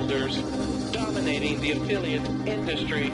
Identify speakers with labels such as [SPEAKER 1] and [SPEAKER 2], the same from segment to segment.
[SPEAKER 1] builders dominating the affiliate industry.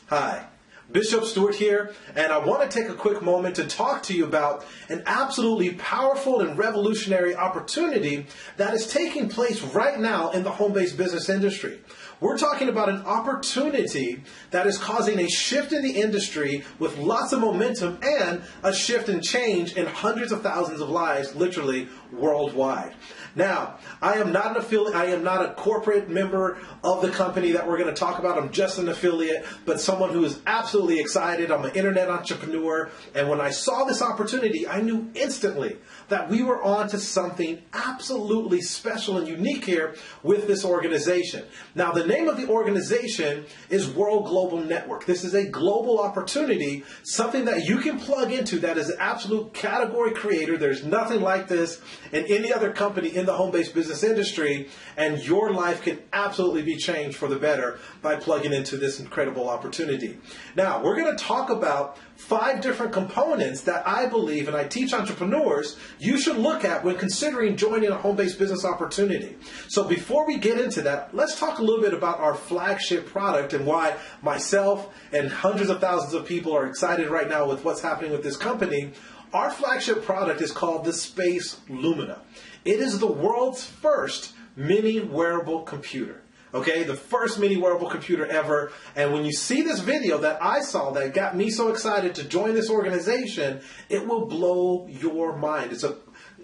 [SPEAKER 2] Hi, Bishop Stewart here, and I want to take a quick moment to talk to you about an absolutely powerful and revolutionary opportunity that is taking place right now in the home-based business industry. We're talking about an opportunity that is causing a shift in the industry with lots of momentum and a shift and change in hundreds of thousands of lives, literally worldwide. Now, I am not an affiliate, I am not a corporate member of the company that we're going to talk about. I'm just an affiliate, but someone who is absolutely excited. I'm an internet entrepreneur, and when I saw this opportunity, I knew instantly that we were on to something absolutely special and unique here with this organization. Now, the name of the organization is World Global Network. This is a global opportunity, something that you can plug into that is an absolute category creator. There's nothing like this in any other company in the home-based business industry, and your life can absolutely be changed for the better by plugging into this incredible opportunity. Now, we're going to talk about 5 different components that I believe, and I teach entrepreneurs, you should look at when considering joining a home-based business opportunity. So before we get into that, let's talk a little bit about our flagship product and why myself and hundreds of thousands of people are excited right now with what's happening with this company. Our flagship product is called the Space Lumina. It is the world's first mini wearable computer. Okay, the first mini wearable computer ever. And when you see this video that I saw that got me so excited to join this organization, it will blow your mind. It's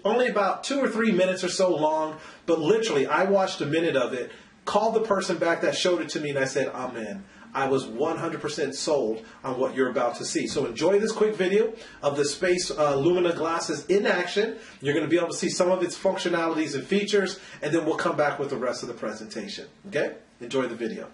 [SPEAKER 2] only about 2 or 3 minutes or so long, but literally I watched a minute of it, called the person back that showed it to me, and I said, I'm in. I was 100% sold on what you're about to see. So enjoy this quick video of the Space Lumina glasses in action. You're going to be able to see some of its functionalities and features, and then we'll come back with the rest of the presentation. Okay? Enjoy the video.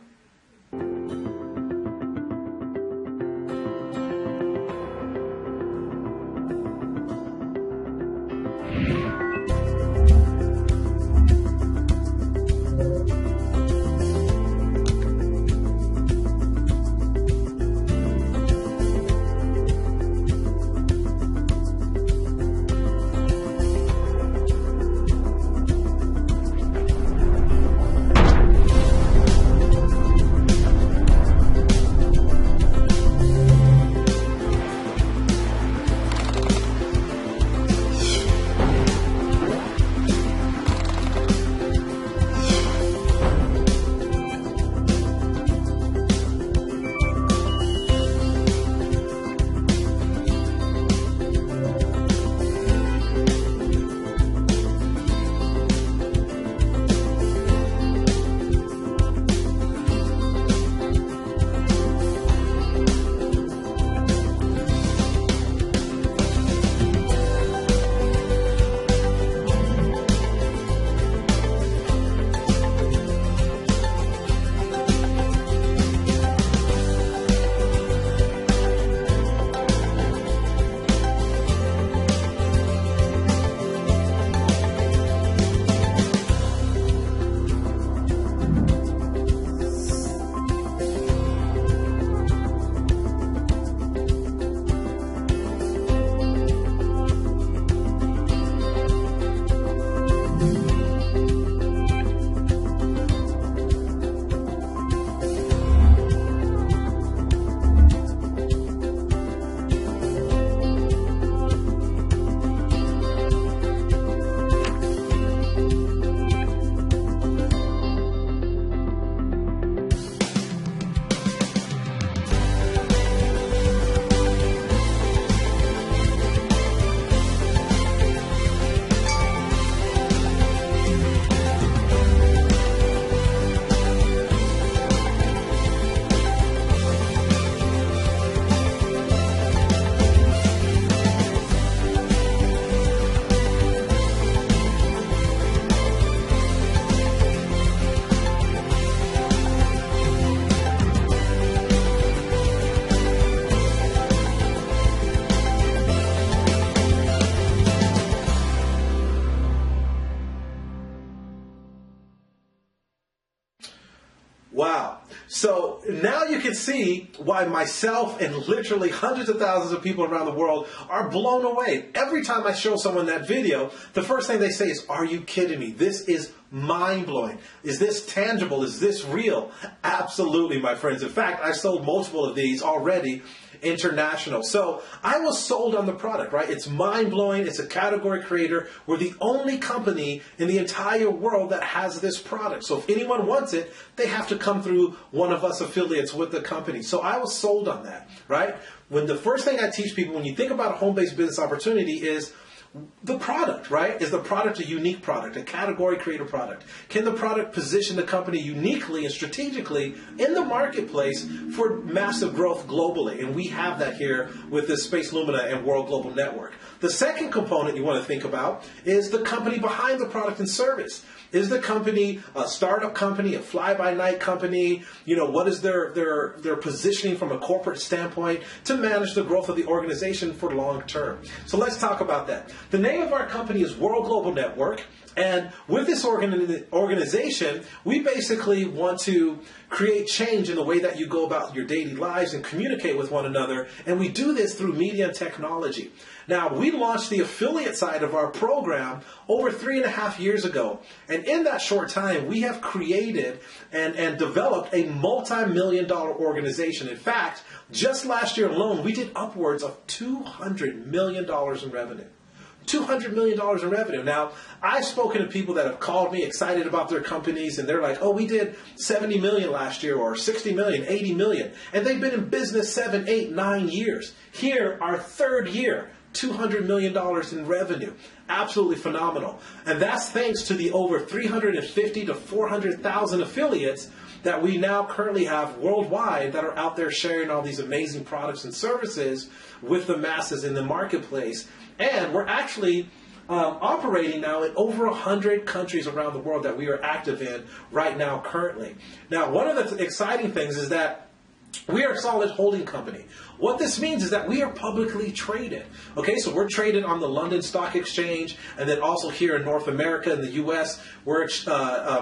[SPEAKER 2] Wow. So So now you can see why myself and literally hundreds of thousands of people around the world are blown away. Every time I show someone that video, the first thing they say is, "Are you kidding me? This is mind-blowing. Is this tangible? Is this real?" Absolutely, my friends. In fact, I sold multiple of these already international. So I was sold on the product, right? It's mind-blowing. It's a category creator. We're the only company in the entire world that has this product. So if anyone wants it, they have to come through one of us affiliates with the company. So I was sold on that, right? When the first thing I teach people when you think about a home-based business opportunity is the product, right? Is the product a unique product, a category creator product? Can the product position the company uniquely and strategically in the marketplace for massive growth globally? And we have that here with this Space Lumina and World Global Network. The second component you want to think about is the company behind the product and service. Is the company a startup company, a fly-by-night company? You know, what is their positioning from a corporate standpoint to manage the growth of the organization for long term? So let's talk about that. The name of our company is World Global Network. And with this organization, we basically want to create change in the way that you go about your daily lives and communicate with one another. And we do this through media and technology. Now, we launched the affiliate side of our program over 3.5 years ago. And in that short time, we have created and developed a multi-million-dollar organization. In fact, just last year alone, we did upwards of $200 million in revenue. $200 million in revenue. Now, I've spoken to people that have called me excited about their companies, and they're like, "Oh, we did 70 million last year, or 60 million, 80 million. And they've been in business 7, 8, 9 years. Here, our third year, $200 million in revenue. Absolutely phenomenal. And that's thanks to the over 350 to 400,000 affiliates that we now currently have worldwide that are out there sharing all these amazing products and services with the masses in the marketplace. And we're actually operating now in over 100 countries around the world that we are active in right now currently. Now, one of the exciting things is that we are a solid holding company. What this means is that we are publicly traded. Okay, so we're traded on the London Stock Exchange, and then also here in North America, in the U.S., we're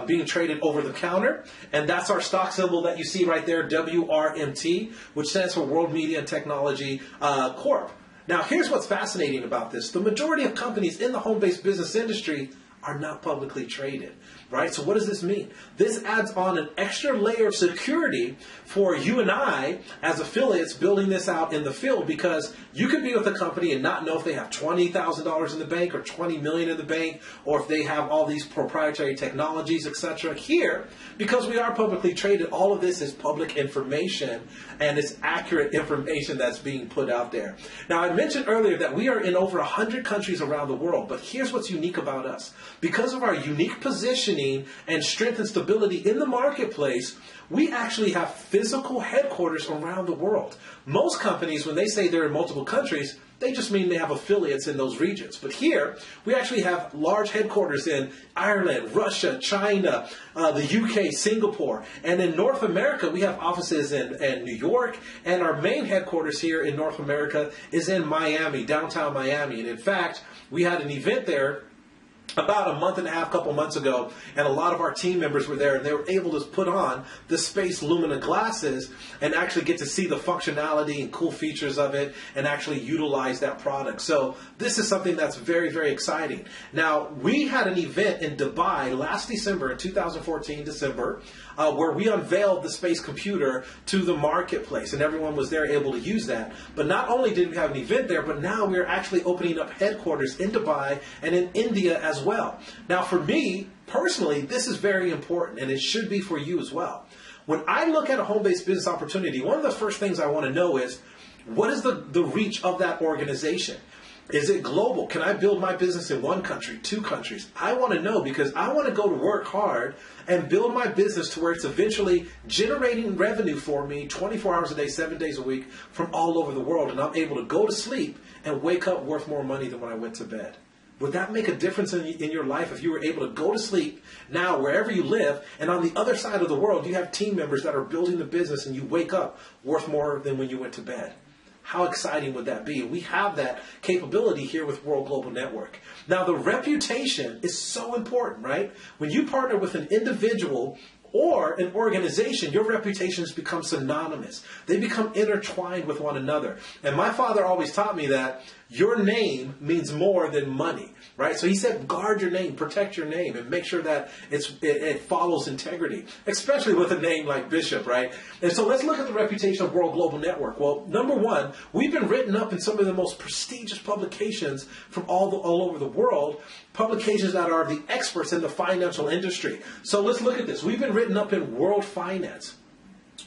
[SPEAKER 2] being traded over the counter, and that's our stock symbol that you see right there, WRMT, which stands for World Media and Technology Corp. Now, here's what's fascinating about this. The majority of companies in the home-based business industry are not publicly traded, right? So what does this mean? This adds on an extra layer of security for you and I as affiliates building this out in the field, because you could be with a company and not know if they have $20,000 in the bank or $20 million in the bank, or if they have all these proprietary technologies, etc. Here, because we are publicly traded, all of this is public information, and it's accurate information that's being put out there. Now, I mentioned earlier that we are in over 100 countries around the world, but here's what's unique about us. Because of our unique positioning and strength and stability in the marketplace, we actually have physical headquarters around the world. Most companies, when they say they're in multiple countries, they just mean they have affiliates in those regions. But here, we actually have large headquarters in Ireland, Russia, China, the UK, Singapore. And in North America, we have offices in New York. And our main headquarters here in North America is in Miami, downtown Miami. And in fact, we had an event there about a month and a half, couple months ago, and a lot of our team members were there, and they were able to put on the Space Lumina glasses and actually get to see the functionality and cool features of it and actually utilize that product. So this is something that's very, very exciting. Now, we had an event in Dubai last December, in 2014, December, where we unveiled the space computer to the marketplace, and everyone was there able to use that. But not only did we have an event there, but now we're actually opening up headquarters in Dubai and in India as well. Now, for me, personally, this is very important, and it should be for you as well. When I look at a home-based business opportunity, one of the first things I want to know is, what is the reach of that organization? Is it global? Can I build my business in one country, 2 countries? I want to know, because I want to go to work hard and build my business to where it's eventually generating revenue for me 24 hours a day, 7 days a week from all over the world. And I'm able to go to sleep and wake up worth more money than when I went to bed. Would that make a difference in your life if you were able to go to sleep now wherever you live, and on the other side of the world you have team members that are building the business and you wake up worth more than when you went to bed? How exciting would that be? We have that capability here with World Global Network. Now, the reputation is so important, right? When you partner with an individual or an organization, your reputations become synonymous. They become intertwined with one another. And my father always taught me that your name means more than money, right? So he said, guard your name, protect your name, and make sure that it follows integrity, especially with a name like Bishop, right? And so let's look at the reputation of World Global Network. Well, number one, we've been written up in some of the most prestigious publications from all over the world, publications that are the experts in the financial industry. So let's look at this. We've been written up in World Finance.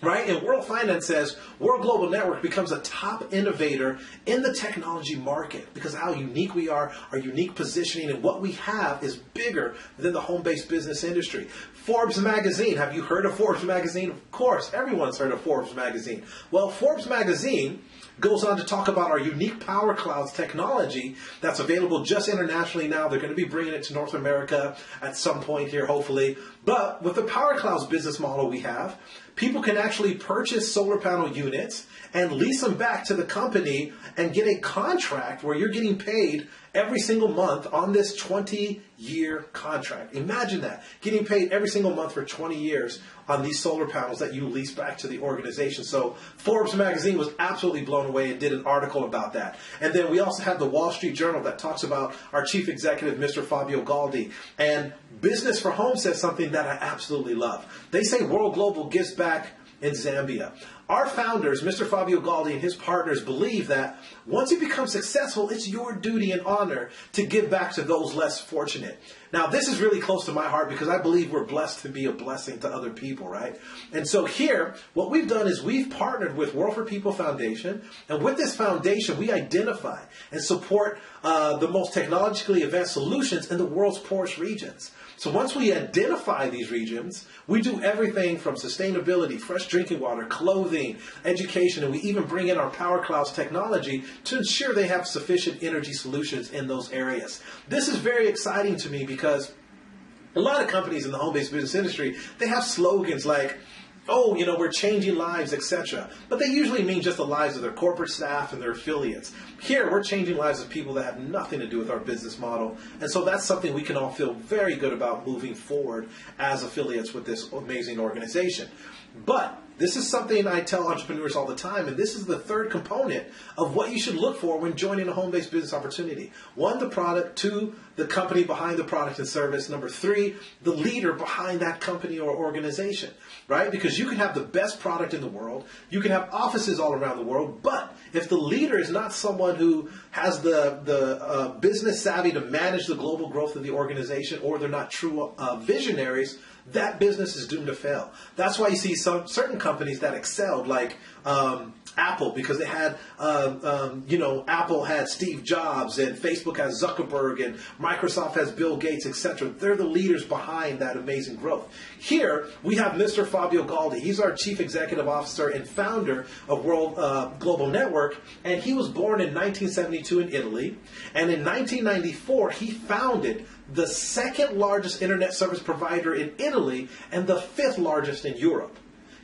[SPEAKER 2] Right? And World Finance says World Global Network becomes a top innovator in the technology market because of how unique we are, our unique positioning, and what we have is bigger than the home-based business industry. Forbes magazine. Have you heard of Forbes magazine? Of course, everyone's heard of Forbes magazine. Well, Forbes magazine goes on to talk about our unique Power Clouds technology that's available just internationally now. They're going to be bringing it to North America at some point here, hopefully. But with the Power Clouds business model we have, people can actually purchase solar panel units and lease them back to the company and get a contract where you're getting paid every single month on this 20-year contract. Imagine that, getting paid every single month for 20 years on these solar panels that you lease back to the organization. So Forbes magazine was absolutely blown away and did an article about that. And then we also have the Wall Street Journal that talks about our chief executive, Mr. Fabio Galdi. And Business for Home says something that I absolutely love. They say World Global gives back in Zambia. Our founders, Mr. Fabio Galdi and his partners, believe that once you become successful, it's your duty and honor to give back to those less fortunate. Now, this is really close to my heart because I believe we're blessed to be a blessing to other people, right? And so here, what we've done is we've partnered with World for People Foundation, and with this foundation, we identify and support the most technologically advanced solutions in the world's poorest regions. So once we identify these regions, we do everything from sustainability, fresh drinking water, clothing, education, and we even bring in our Power Clouds technology to ensure they have sufficient energy solutions in those areas. This is very exciting to me because a lot of companies in the home-based business industry, they have slogans like, oh, we're changing lives, etc. But they usually mean just the lives of their corporate staff and their affiliates. Here, we're changing lives of people that have nothing to do with our business model. And so that's something we can all feel very good about moving forward as affiliates with this amazing organization. But this is something I tell entrepreneurs all the time, and this is the third component of what you should look for when joining a home-based business opportunity. 1, the product. 2, the company behind the product and service. Number 3, the leader behind that company or organization, right? Because you can have the best product in the world, you can have offices all around the world, but if the leader is not someone who has the business savvy to manage the global growth of the organization, or they're not true visionaries, that business is doomed to fail. That's why you see certain companies that excelled, like Apple, because they had, Apple had Steve Jobs, and Facebook has Zuckerberg, and Microsoft has Bill Gates, etc. They're the leaders behind that amazing growth. Here, we have Mr. Fabio Galdi. He's our Chief Executive Officer and founder of World Global Network, and he was born in 1972 in Italy, and in 1994, he founded the second largest internet service provider in Italy and the 5th largest in Europe.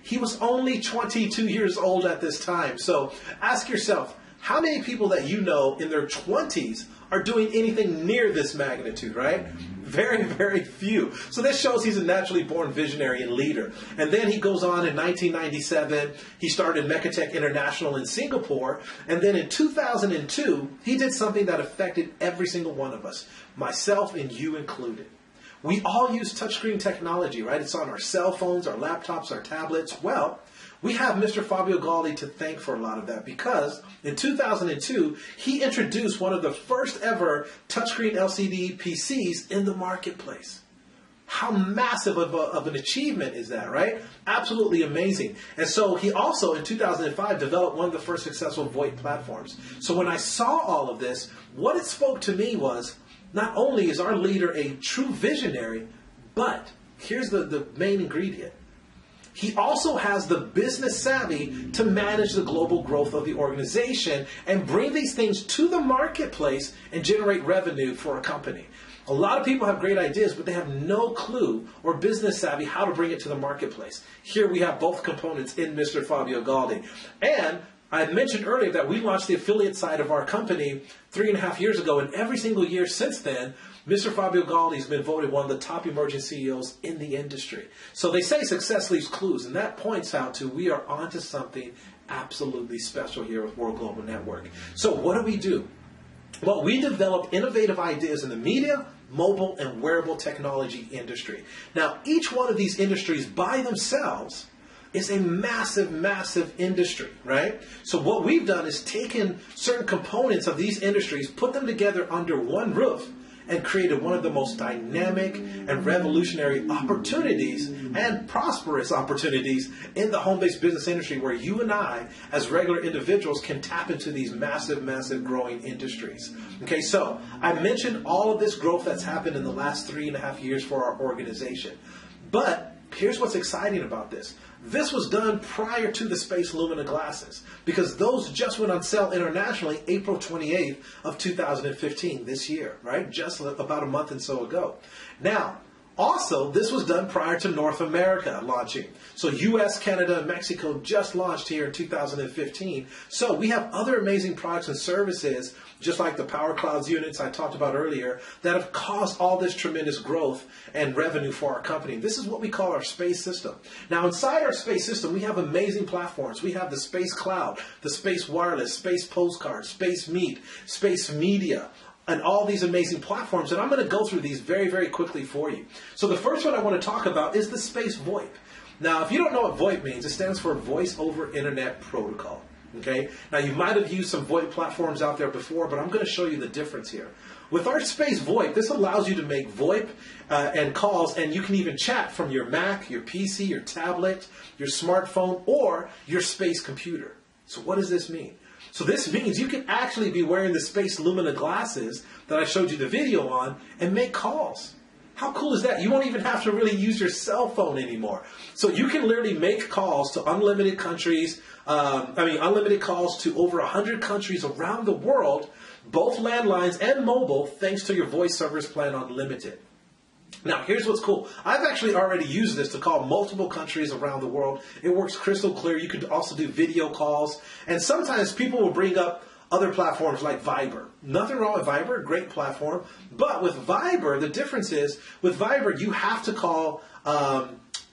[SPEAKER 2] He was only 22 years old at this time. So ask yourself, how many people that you know in their 20s are doing anything near this magnitude, right? Very, very few. So this shows he's a naturally born visionary and leader. And then he goes on in 1997, he started Mecatech International in Singapore. And then in 2002, he did something that affected every single one of us, myself and you included. We all use touchscreen technology, right? It's on our cell phones, our laptops, our tablets. Well, we have Mr. Fabio Galdi to thank for a lot of that because in 2002, he introduced one of the first ever touchscreen LCD PCs in the marketplace. How massive of an achievement is that, right? Absolutely amazing. And so he also, in 2005, developed one of the first successful VoIP platforms. So when I saw all of this, what it spoke to me was, not only is our leader a true visionary, but here's the main ingredient. He also has the business savvy to manage the global growth of the organization and bring these things to the marketplace and generate revenue for a company. A lot of people have great ideas, but they have no clue or business savvy how to bring it to the marketplace. Here we have both components in Mr. Fabio Galdi. And I had mentioned earlier that we launched the affiliate side of our company 3.5 years ago, and every single year since then, Mr. Fabio Galdi has been voted one of the top emerging CEOs in the industry. So they say success leaves clues, and that points out to we are onto something absolutely special here with World Global Network. So what do? Well, we develop innovative ideas in the media, mobile, and wearable technology industry. Now, each one of these industries by themselves is a massive, massive industry, right? So what we've done is taken certain components of these industries, put them together under one roof, and created one of the most dynamic and revolutionary opportunities and prosperous opportunities in the home-based business industry, where you and I, as regular individuals, can tap into these massive, massive growing industries. Okay, so I mentioned all of this growth that's happened in the last 3.5 years for our organization. But here's what's exciting about this. This was done prior to the Space Lumina glasses, because those just went on sale internationally April 28th of 2015, this year, right? Just about a month and so ago. Now, also, this was done prior to North America launching. So US, Canada, and Mexico just launched here in 2015. So we have other amazing products and services, just like the Power Clouds units I talked about earlier, that have caused all this tremendous growth and revenue for our company. This is what we call our space system. Now, inside our space system, we have amazing platforms. We have the Space Cloud, the Space Wireless, Space Postcard, Space Meet, Space Media, and all these amazing platforms. And I'm going to go through these very, very quickly for you. So the first one I want to talk about is the Space VoIP. Now, if you don't know what VoIP means, it stands for Voice over Internet Protocol. Okay? Now, you might have used some VoIP platforms out there before, but I'm going to show you the difference here. With our Space VoIP, this allows you to make VoIP and calls, and you can even chat from your Mac, your PC, your tablet, your smartphone, or your space computer. So what does this mean? So this means you can actually be wearing the Space Lumina glasses that I showed you the video on and make calls. How cool is that? You won't even have to really use your cell phone anymore. So you can literally make calls to unlimited countries, unlimited calls to over 100 countries around the world, both landlines and mobile, thanks to your voice service plan Unlimited. Now, here's what's cool. I've actually already used this to call multiple countries around the world. It works crystal clear. You could also do video calls. And sometimes people will bring up other platforms like Viber. Nothing wrong with Viber, great platform. But with Viber, the difference is, with Viber, you have to call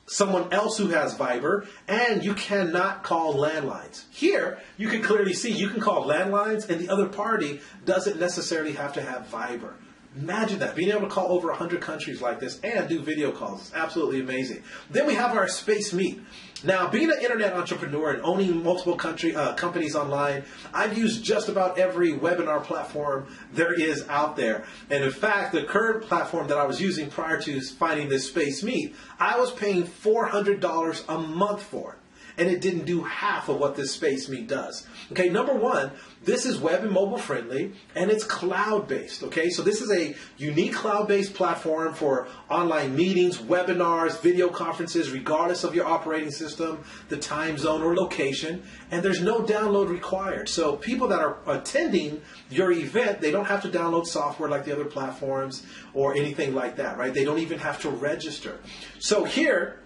[SPEAKER 2] someone else who has Viber, and you cannot call landlines. Here, you can clearly see you can call landlines, and the other party doesn't necessarily have to have Viber. Imagine that, being able to call over 100 countries like this and do video calls. It's absolutely amazing. Then we have our Space Meet. Now, being an internet entrepreneur and owning multiple companies online, I've used just about every webinar platform there is out there. And in fact, the current platform that I was using prior to finding this Space Meet, I was paying $400 a month for it. And it didn't do half of what this Space Meet does. Okay, number one, this is web and mobile friendly, and it's cloud-based. Okay, so this is a unique cloud-based platform for online meetings, webinars, video conferences, regardless of your operating system, the time zone, or location. And there's no download required. So people that are attending your event, they don't have to download software like the other platforms or anything like that, right? They don't even have to register. So here,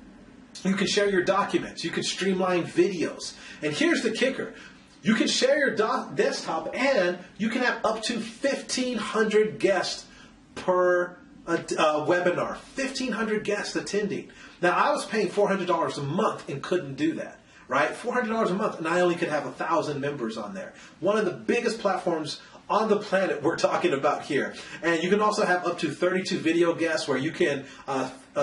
[SPEAKER 2] you can share your documents. You can streamline videos. And here's the kicker. You can share your desktop, and you can have up to 1,500 guests per webinar. 1,500 guests attending. Now, I was paying $400 a month and couldn't do that, right? $400 a month, and I only could have 1,000 members on there. One of the biggest platforms on the planet we're talking about here. And you can also have up to 32 video guests where you can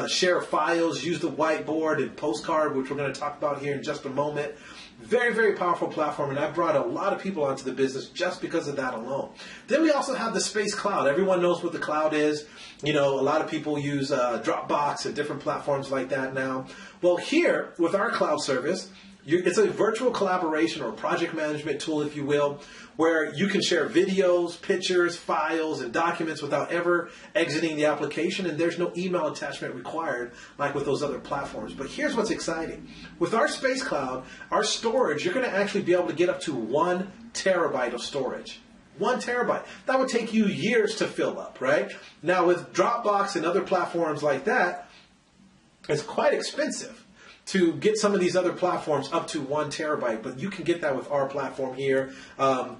[SPEAKER 2] share files, use the whiteboard and postcard, which we're going to talk about here in just a moment. Very, very powerful platform, and I've brought a lot of people onto the business just because of that alone. Then we also have the Space Cloud. Everyone knows what the cloud is. You know, a lot of people use Dropbox and different platforms like that now. Well, here, with our cloud service, it's a virtual collaboration or project management tool, if you will, where you can share videos, pictures, files, and documents without ever exiting the application, and there's no email attachment required like with those other platforms. But here's what's exciting. With our Space Cloud, our storage, you're going to actually be able to get up to 1 terabyte of storage. 1 terabyte. That would take you years to fill up, right? Now, with Dropbox and other platforms like that, it's quite expensive to get some of these other platforms up to 1 terabyte, but you can get that with our platform here.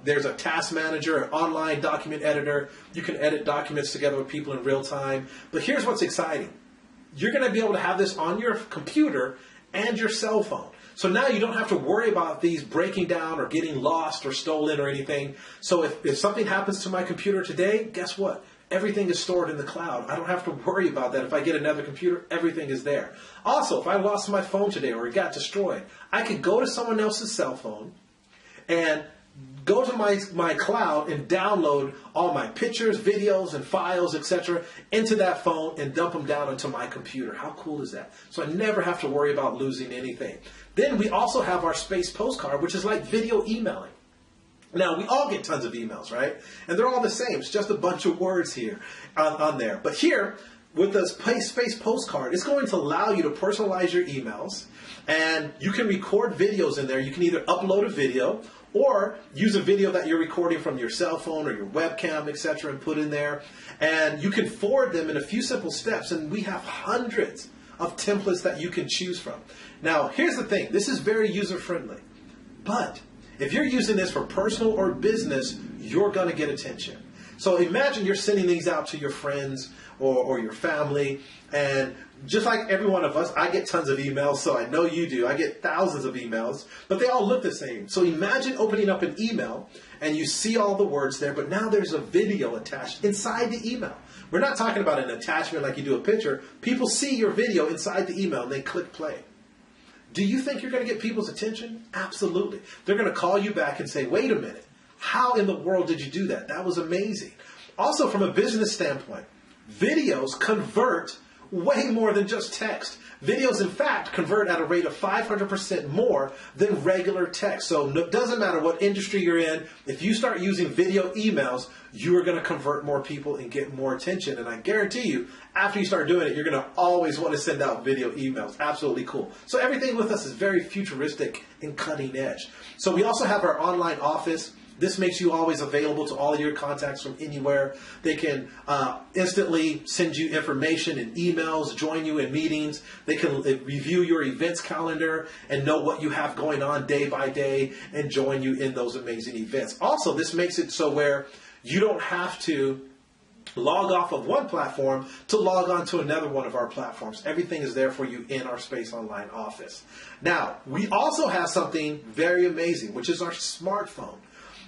[SPEAKER 2] There's a task manager, an online document editor. You can edit documents together with people in real time. But here's what's exciting. You're going to be able to have this on your computer and your cell phone. So now you don't have to worry about these breaking down or getting lost or stolen or anything. So if something happens to my computer today, guess what? Everything is stored in the cloud. I don't have to worry about that. If I get another computer, everything is there. Also, if I lost my phone today or it got destroyed, I could go to someone else's cell phone and go to my cloud and download all my pictures, videos, and files, etc. into that phone and dump them down onto my computer. How cool is that? So I never have to worry about losing anything. Then we also have our space postcard, which is like video emailing. Now, we all get tons of emails, right? And they're all the same. It's just a bunch of words here on there. But here, with the space postcard, it's going to allow you to personalize your emails. And you can record videos in there. You can either upload a video or use a video that you're recording from your cell phone or your webcam, etc., and put in there. And you can forward them in a few simple steps. And we have hundreds of templates that you can choose from. Now, here's the thing. This is very user-friendly. But if you're using this for personal or business, you're going to get attention. So imagine you're sending these out to your friends or your family. And just like every one of us, I get tons of emails, so I know you do. I get thousands of emails, but they all look the same. So imagine opening up an email and you see all the words there, but now there's a video attached inside the email. We're not talking about an attachment like you do a picture. People see your video inside the email and they click play. Do you think you're going to get people's attention? Absolutely. They're going to call you back and say, wait a minute, how in the world did you do that? That was amazing. Also, from a business standpoint, videos convert way more than just text. Videos, in fact, convert at a rate of 500% more than regular text. So it doesn't matter what industry you're in. If you start using video emails, you are going to convert more people and get more attention. And I guarantee you, after you start doing it, you're going to always want to send out video emails. Absolutely cool. So everything with us is very futuristic and cutting edge. So we also have our online office. This makes you always available to all of your contacts from anywhere. They can instantly send you information in emails, join you in meetings. They can review your events calendar and know what you have going on day by day and join you in those amazing events. Also, this makes it so where you don't have to log off of one platform to log on to another one of our platforms. Everything is there for you in our Space Online office. Now, we also have something very amazing, which is our smartphone.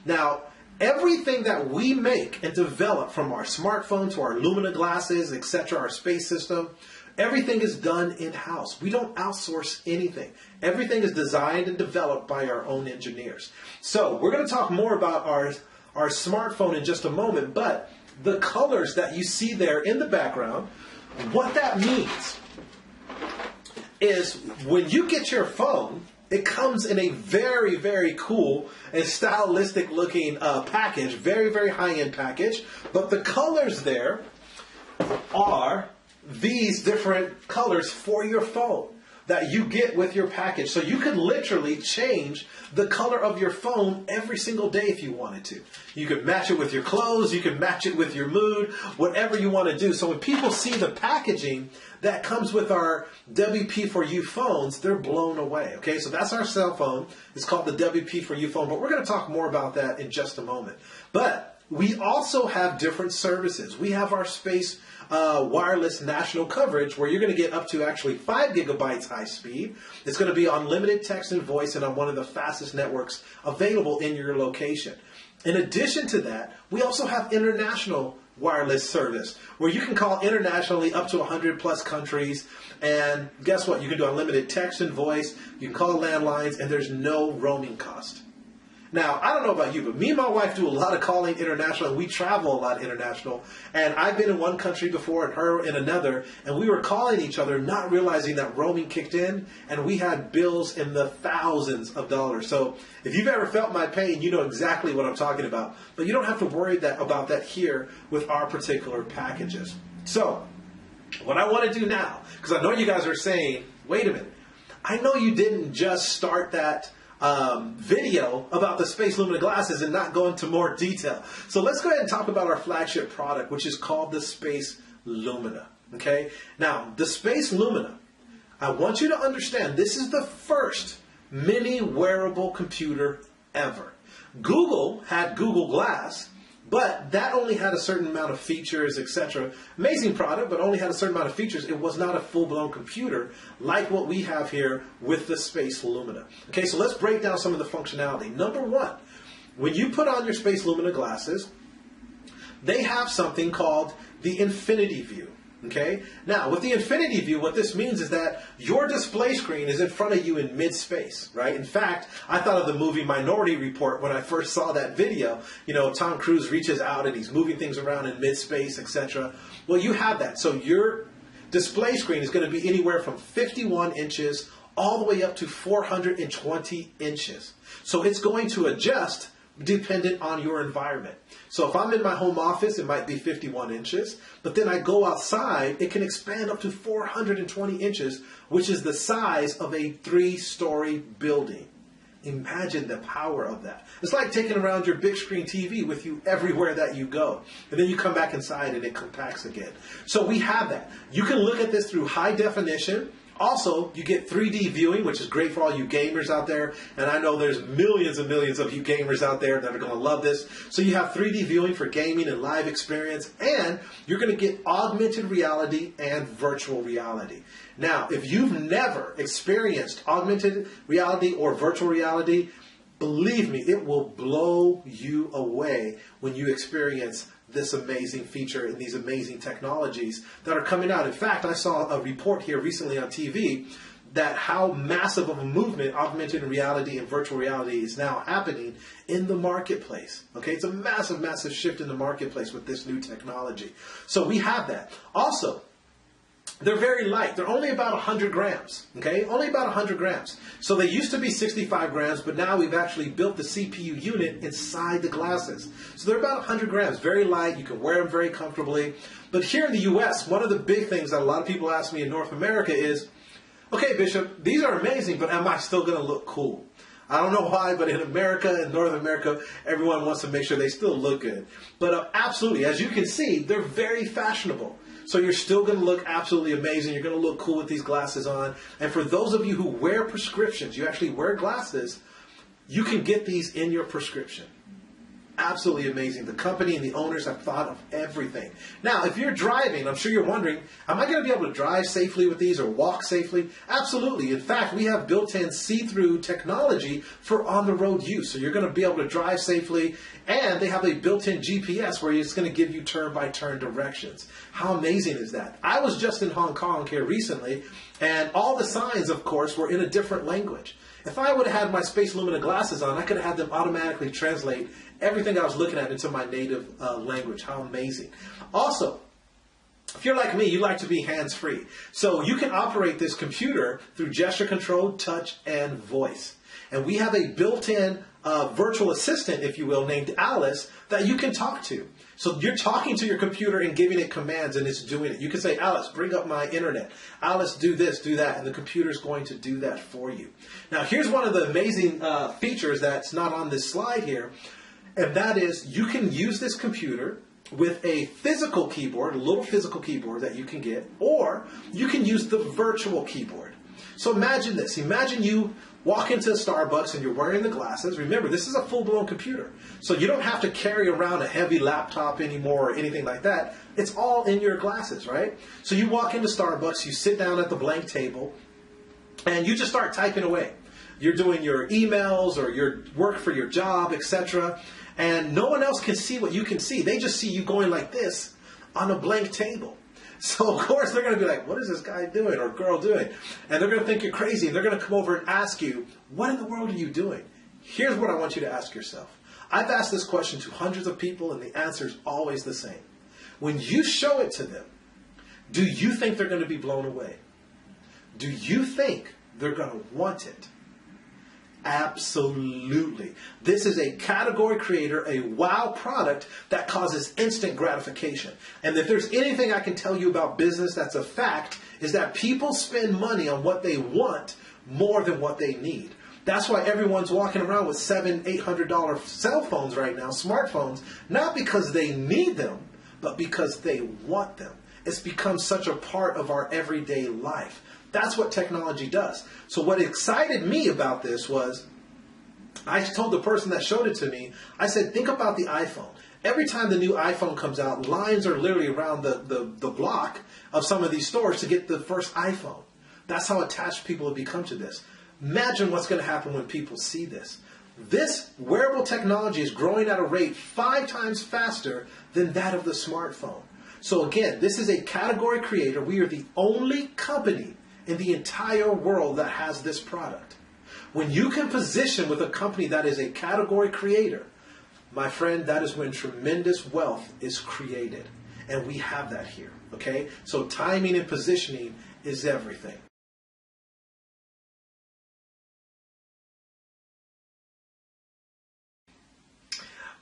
[SPEAKER 2] Now, everything that we make and develop, from our smartphone to our Lumina glasses, etc., our space system, everything is done in-house. We don't outsource anything. Everything is designed and developed by our own engineers. So we're going to talk more about our smartphone in just a moment, but the colors that you see there in the background, what that means is when you get your phone, it comes in a very, very cool and stylistic looking package, very, very high-end package. But the colors there are these different colors for your phone that you get with your package. So you can literally change the color of your phone every single day if you wanted to. You can match it with your clothes, you can match it with your mood, whatever you want to do. So when people see the packaging that comes with our WP4U phones, they're blown away. Okay, so that's our cell phone. It's called the WP4U phone, but we're going to talk more about that in just a moment. But we also have different services. We have our space wireless national coverage, where you're going to get up to actually 5 gigabytes high speed. It's going to be unlimited text and voice and on one of the fastest networks available in your location. In addition to that, we also have international wireless service, where you can call internationally up to 100 plus countries. And guess what? You can do unlimited text and voice. You can call landlines, and there's no roaming cost. Now, I don't know about you, but me and my wife do a lot of calling international, and we travel a lot international. And I've been in one country before and her in another, and we were calling each other, not realizing that roaming kicked in, and we had bills in the thousands of dollars. So if you've ever felt my pain, you know exactly what I'm talking about. But you don't have to worry about that here with our particular packages. So what I want to do now, because I know you guys are saying, wait a minute, I know you didn't just start that video about the Space Lumina glasses and not go into more detail. So let's go ahead and talk about our flagship product, which is called the Space Lumina. Okay? Now, the Space Lumina, I want you to understand this is the first mini wearable computer ever. Google had Google Glass, but that only had a certain amount of features, etc. Amazing product, but only had a certain amount of features. It was not a full-blown computer like what we have here with the Space Lumina. Okay, so let's break down some of the functionality. Number one, when you put on your Space Lumina glasses, they have something called the Infinity View. Okay? Now, with the Infinity View, what this means is that your display screen is in front of you in mid-space, right? In fact, I thought of the movie Minority Report when I first saw that video. You know, Tom Cruise reaches out and he's moving things around in mid-space, etc. Well, you have that. So your display screen is going to be anywhere from 51 inches all the way up to 420 inches. So it's going to adjust dependent on your environment. So if I'm in my home office, it might be 51 inches, but then I go outside, it can expand up to 420 inches, which is the size of a 3-story building. Imagine the power of that. It's like taking around your big screen TV with you everywhere that you go. And then you come back inside and it compacts again. So we have that. You can look at this through high definition. Also, you get 3D viewing, which is great for all you gamers out there. And I know there's millions and millions of you gamers out there that are going to love this. So you have 3D viewing for gaming and live experience. And you're going to get augmented reality and virtual reality. Now, if you've never experienced augmented reality or virtual reality, believe me, it will blow you away when you experience this amazing feature and these amazing technologies that are coming out. In fact, I saw a report here recently on TV that how massive of a movement augmented reality and virtual reality is now happening in the marketplace. Okay, it's a massive, massive shift in the marketplace with this new technology. So we have that. Also, they're very light. They're only about 100 grams, okay? Only about 100 grams. So they used to be 65 grams, but now we've actually built the CPU unit inside the glasses. So they're about 100 grams, very light. You can wear them very comfortably. But here in the U.S., one of the big things that a lot of people ask me in North America is, okay, Bishop, these are amazing, but am I still going to look cool? I don't know why, but in America, in North America, everyone wants to make sure they still look good. But absolutely, as you can see, they're very fashionable. So you're still going to look absolutely amazing. You're going to look cool with these glasses on. And for those of you who wear prescriptions, you actually wear glasses, you can get these in your prescription. Absolutely amazing. The company and the owners have thought of everything. Now, if you're driving, I'm sure you're wondering, am I going to be able to drive safely with these or walk safely? Absolutely. In fact, we have built-in see-through technology for on-the-road use. So you're going to be able to drive safely, and they have a built-in GPS where it's going to give you turn-by-turn directions. How amazing is that? I was just in Hong Kong here recently, and all the signs, of course, were in a different language. If I would have had my Space Lumina glasses on, I could have had them automatically translate everything I was looking at into my native language. How amazing. Also, if you're like me, you like to be hands-free. So you can operate this computer through gesture control, touch, and voice. And we have a built-in virtual assistant, if you will, named Alice, that you can talk to. So you're talking to your computer and giving it commands, and it's doing it. You can say, Alice, bring up my internet. Alice, do this, do that, and the computer's going to do that for you. Now, here's one of the amazing features that's not on this slide here, and that is you can use this computer with a physical keyboard, a little physical keyboard that you can get, or you can use the virtual keyboard. So imagine this. Imagine you walk into a Starbucks and you're wearing the glasses. Remember, this is a full-blown computer. So you don't have to carry around a heavy laptop anymore or anything like that. It's all in your glasses, right? So you walk into Starbucks, you sit down at the blank table, and you just start typing away. You're doing your emails or your work for your job, etc. And no one else can see what you can see. They just see you going like this on a blank table. So, of course, they're going to be like, what is this guy doing or girl doing? And they're going to think you're crazy. And they're going to come over and ask you, what in the world are you doing? Here's what I want you to ask yourself. I've asked this question to hundreds of people, and the answer is always the same. When you show it to them, do you think they're going to be blown away? Do you think they're going to want it? Absolutely. This is a category creator, a wow product that causes instant gratification. And if there's anything I can tell you about business that's a fact, is that people spend money on what they want more than what they need. That's why everyone's walking around with $700, $800 cell phones right now, smartphones, not because they need them, but because they want them. It's become such a part of our everyday life. That's what technology does. So what excited me about this was, I told the person that showed it to me, I said, think about the iPhone. Every time the new iPhone comes out, lines are literally around the block of some of these stores to get the first iPhone. That's how attached people have become to this. Imagine what's going to happen when people see this. This wearable technology is growing at a rate 5 times faster than that of the smartphone. So again, this is a category creator. We are the only company in the entire world that has this product. When you can position with a company that is a category creator, my friend, that is when tremendous wealth is created. And we have that here, okay? So timing and positioning is everything.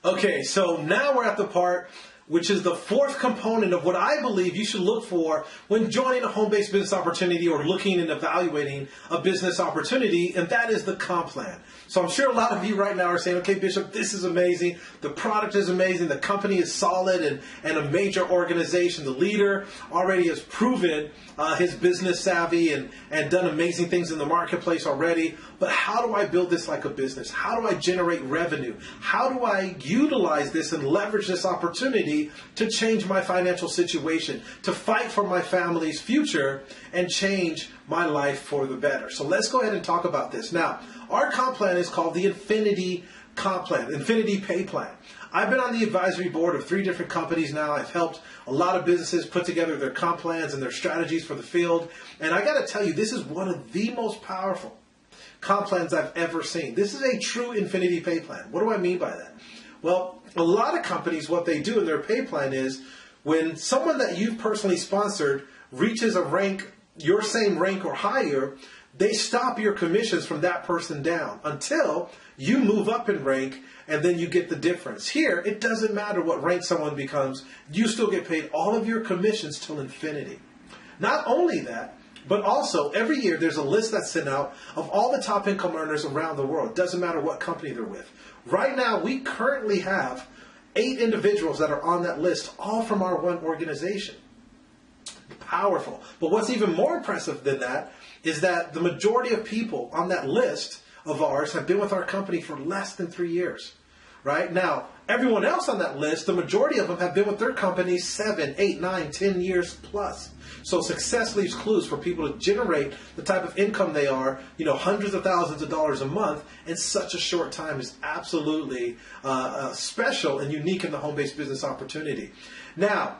[SPEAKER 2] Okay, so now we're at the part which is the fourth component of what I believe you should look for when joining a home-based business opportunity or looking and evaluating a business opportunity, and that is the comp plan. So I'm sure a lot of you right now are saying, okay, Bishop, this is amazing. The product is amazing. The company is solid and a major organization. The leader already has proven his business savvy and done amazing things in the marketplace already. But how do I build this like a business? How do I generate revenue? How do I utilize this and leverage this opportunity to change my financial situation, to fight for my family's future and change my life for the better? So let's go ahead and talk about this. Now, our comp plan is called the Infinity Comp Plan, Infinity Pay Plan. I've been on the advisory board of 3 different companies now. I've helped a lot of businesses put together their comp plans and their strategies for the field. And I got to tell you, this is one of the most powerful comp plans I've ever seen. This is a true Infinity Pay Plan. What do I mean by that? Well, a lot of companies, what they do in their pay plan is when someone that you've personally sponsored reaches a rank, your same rank or higher, they stop your commissions from that person down until you move up in rank, and then you get the difference. Here, it doesn't matter what rank someone becomes. You still get paid all of your commissions till infinity. Not only that, but also every year there's a list that's sent out of all the top income earners around the world. Doesn't matter what company they're with. Right now, we currently have 8 individuals that are on that list, all from our one organization. Powerful. But what's even more impressive than that is that the majority of people on that list of ours have been with our company for less than 3 years. Right? Now, everyone else on that list, the majority of them have been with their companies 7, 8, 9, 10 years plus. So success leaves clues for people to generate the type of income they are, hundreds of thousands of dollars a month in such a short time is absolutely special and unique in the home-based business opportunity. Now,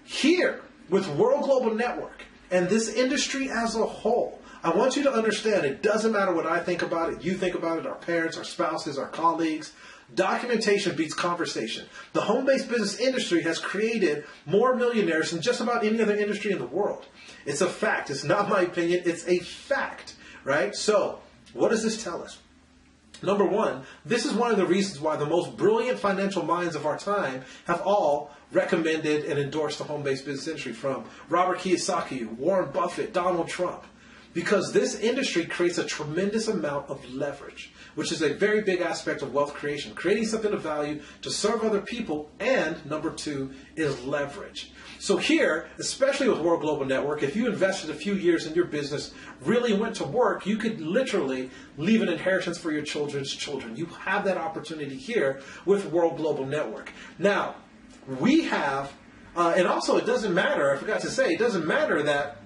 [SPEAKER 2] here with World Global Network and this industry as a whole, I want you to understand it doesn't matter what I think about it, you think about it, our parents, our spouses, our colleagues. Documentation beats conversation. The home-based business industry has created more millionaires than just about any other industry in the world. It's a fact. It's not my opinion. It's a fact, right? So what does this tell us? Number one, this is one of the reasons why the most brilliant financial minds of our time have all recommended and endorsed the home-based business industry, from Robert Kiyosaki, Warren Buffett, Donald Trump. Because this industry creates a tremendous amount of leverage, which is a very big aspect of wealth creation, creating something of value to serve other people, and number 2 is leverage. So here, especially with World Global Network, if you invested a few years in your business, really went to work, you could literally leave an inheritance for your children's children. You have that opportunity here with World Global Network. Now, we have, and also it doesn't matter, I forgot to say, it doesn't matter that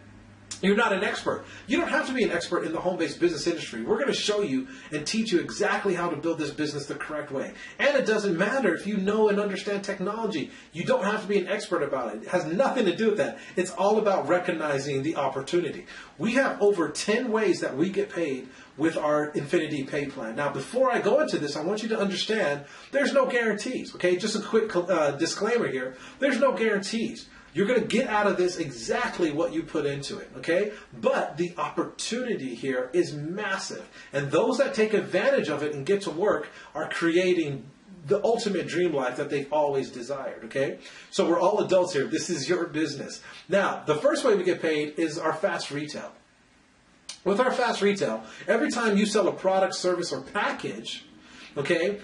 [SPEAKER 2] you're not an expert. You don't have to be an expert in the home-based business industry. We're going to show you and teach you exactly how to build this business the correct way. And it doesn't matter if you know and understand technology. You don't have to be an expert about it. It has nothing to do with that. It's all about recognizing the opportunity. We have over 10 ways that we get paid with our Infinity Pay Plan. Now, before I go into this, I want you to understand there's no guarantees. Okay, just a quick disclaimer here. There's no guarantees. You're going to get out of this exactly what you put into it, okay? But the opportunity here is massive. And those that take advantage of it and get to work are creating the ultimate dream life that they've always desired, okay? So we're all adults here. This is your business. Now, the first way we get paid is our fast retail. With our fast retail, every time you sell a product, service, or package, okay,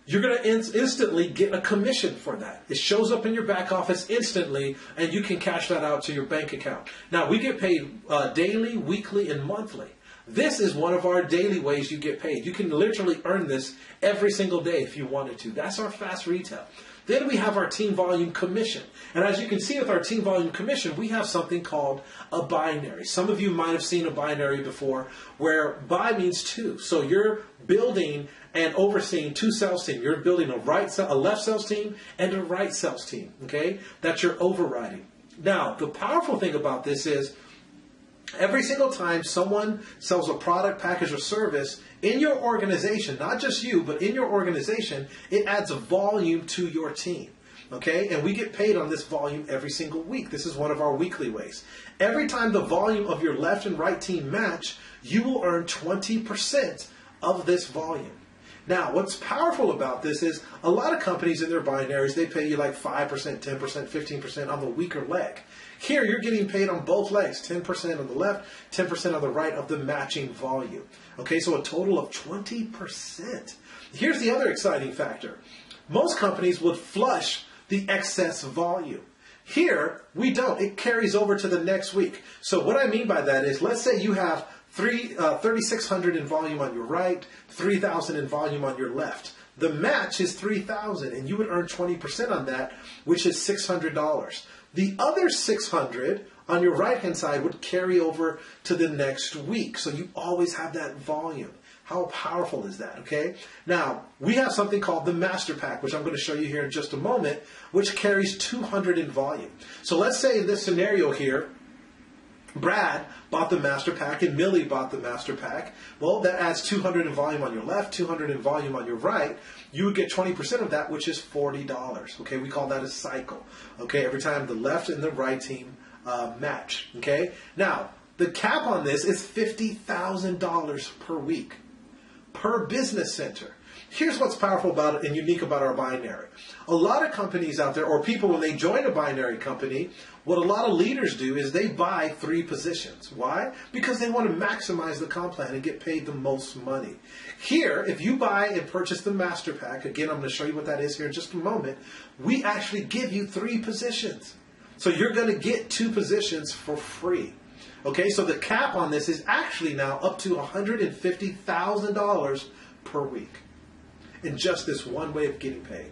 [SPEAKER 2] you're going to instantly get a commission for that. It shows up in your back office instantly, and you can cash that out to your bank account. Now, we get paid daily, weekly, and monthly. This is one of our daily ways you get paid. You can literally earn this every single day if you wanted to. That's our fast retail. Then we have our team volume commission. And as you can see with our team volume commission, we have something called a binary. Some of you might have seen a binary before where bi means two. So you're building and overseeing two sales teams. You're building a left sales team and a right sales team, okay, that you're overriding. Now, the powerful thing about this is every single time someone sells a product, package, or service in your organization, not just you, but in your organization, it adds a volume to your team. Okay, and we get paid on this volume every single week. This is one of our weekly ways. Every time the volume of your left and right team match, you will earn 20% of this volume. Now, what's powerful about this is a lot of companies in their binaries, they pay you like 5%, 10%, 15% on the weaker leg. Here, you're getting paid on both legs, 10% on the left, 10% on the right of the matching volume. Okay, so a total of 20%. Here's the other exciting factor. Most companies would flush the excess volume. Here, we don't. It carries over to the next week. So what I mean by that is, let's say you have 3,600 in volume on your right, 3,000 in volume on your left. The match is 3,000, and you would earn 20% on that, which is $600. The other 600 on your right-hand side would carry over to the next week. So you always have that volume. How powerful is that, okay? Now, we have something called the Master Pack, which I'm going to show you here in just a moment, which carries 200 in volume. So let's say in this scenario here, Brad bought the Master Pack and Millie bought the Master Pack. Well, that adds 200 in volume on your left, 200 in volume on your right. You would get 20% of that, which is $40. Okay, we call that a cycle. Okay, every time the left and the right team match. Okay, now the cap on this is $50,000 per week per business center. Here's what's powerful about it and unique about our binary. A lot of companies out there, or people when they join a binary company, what a lot of leaders do is they buy 3 positions. Why? Because they want to maximize the comp plan and get paid the most money. Here, if you buy and purchase the Master Pack, again, I'm going to show you what that is here in just a moment, we actually give you 3 positions. So you're going to get 2 positions for free. Okay, so the cap on this is actually now up to $150,000 per week in just this one way of getting paid.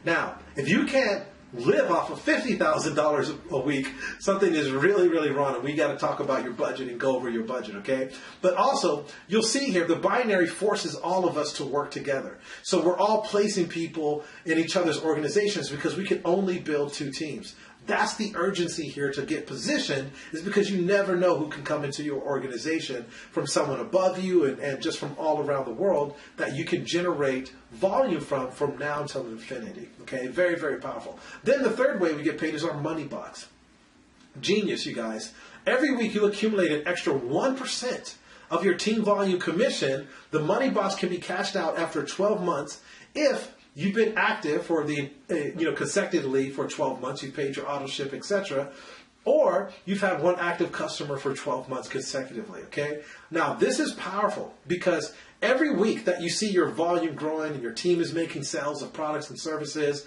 [SPEAKER 2] Now, if you can't live off of $50,000 a week, something is really, really wrong, and we got to talk about your budget and go over your budget, okay? But also, you'll see here, the binary forces all of us to work together. So we're all placing people in each other's organizations because we can only build 2 teams. That's the urgency here to get positioned, is because you never know who can come into your organization from someone above you and just from all around the world that you can generate volume from now until infinity. Okay, very, very powerful. Then the third way we get paid is our money box. Genius, you guys. Every week you accumulate an extra 1% of your team volume commission. The money box can be cashed out after 12 months if you've been active for the, consecutively for 12 months, you've paid your auto ship, etc. Or you've had one active customer for 12 months consecutively, okay? Now, this is powerful because every week that you see your volume growing and your team is making sales of products and services,